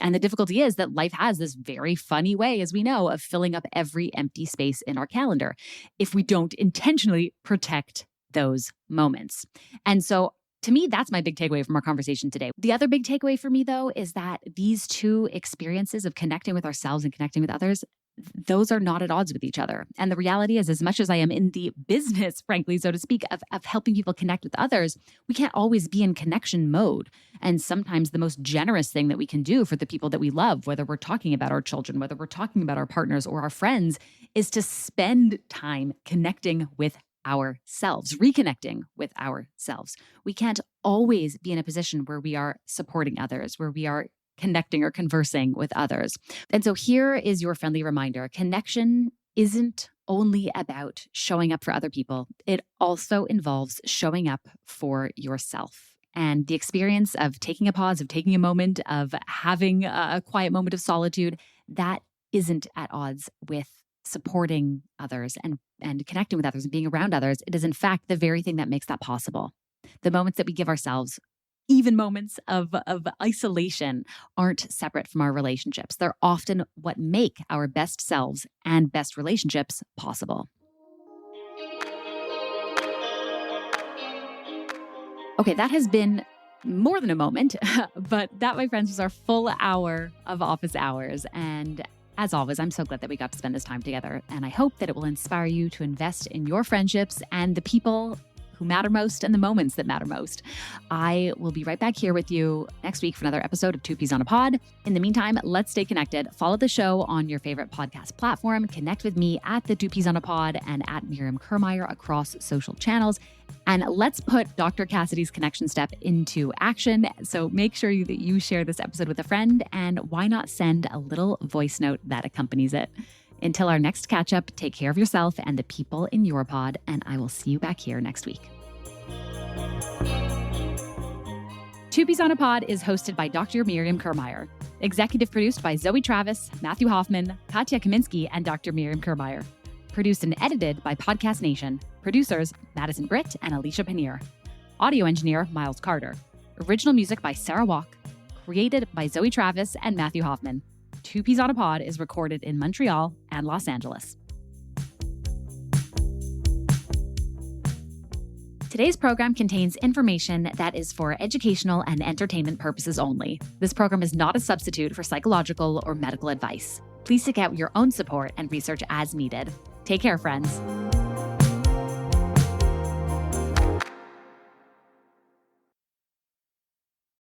And the difficulty is that life has this very funny way, as we know, of filling up every empty space in our calendar if we don't intentionally protect those moments. And so to me, that's my big takeaway from our conversation today. The other big takeaway for me, though, is that these two experiences of connecting with ourselves and connecting with others, those are not at odds with each other. And the reality is, as much as I am in the business, frankly, so to speak, of helping people connect with others, we can't always be in connection mode. And sometimes the most generous thing that we can do for the people that we love, whether we're talking about our children, whether we're talking about our partners or our friends, is to spend time connecting with ourselves, reconnecting with ourselves. We can't always be in a position where we are supporting others, where we are connecting or conversing with others. And so here is your friendly reminder. Connection isn't only about showing up for other people. It also involves showing up for yourself. And the experience of taking a pause, of taking a moment, of having a quiet moment of solitude, that isn't at odds with supporting others and connecting with others and being around others. It is in fact the very thing that makes that possible. The moments that we give ourselves, even moments of isolation, aren't separate from our relationships. They're often what make our best selves and best relationships possible. Okay, that has been more than a moment, but that, my friends, was our full hour of office hours. And as always, I'm so glad that we got to spend this time together. And I hope that it will inspire you to invest in your friendships and the people who matter most and the moments that matter most. I will be right back here with you next week for another episode of Two Peas on a Pod. In the meantime, let's stay connected. Follow the show on your favorite podcast platform. Connect with me at the Two Peas on a Pod and at Miriam Kermeyer across social channels. And let's put Dr. Cassidy's connection step into action. So make sure that you share this episode with a friend, and why not send a little voice note that accompanies it. Until our next catch up, take care of yourself and the people in your pod, and I will see you back here next week. Two Peas on a Pod is hosted by Dr. Miriam Kermeyer. Executive produced by Zoe Travis, Matthew Hoffman, Katya Kaminsky, and Dr. Miriam Kermeyer. Produced and edited by Podcast Nation. Producers, Madison Britt and Alicia Paneer. Audio engineer, Miles Carter. Original music by Sarah Walk. Created by Zoe Travis and Matthew Hoffman. Two Peas on a Pod is recorded in Montreal and Los Angeles. Today's program contains information that is for educational and entertainment purposes only. This program is not a substitute for psychological or medical advice. Please seek out your own support and research as needed. Take care, friends.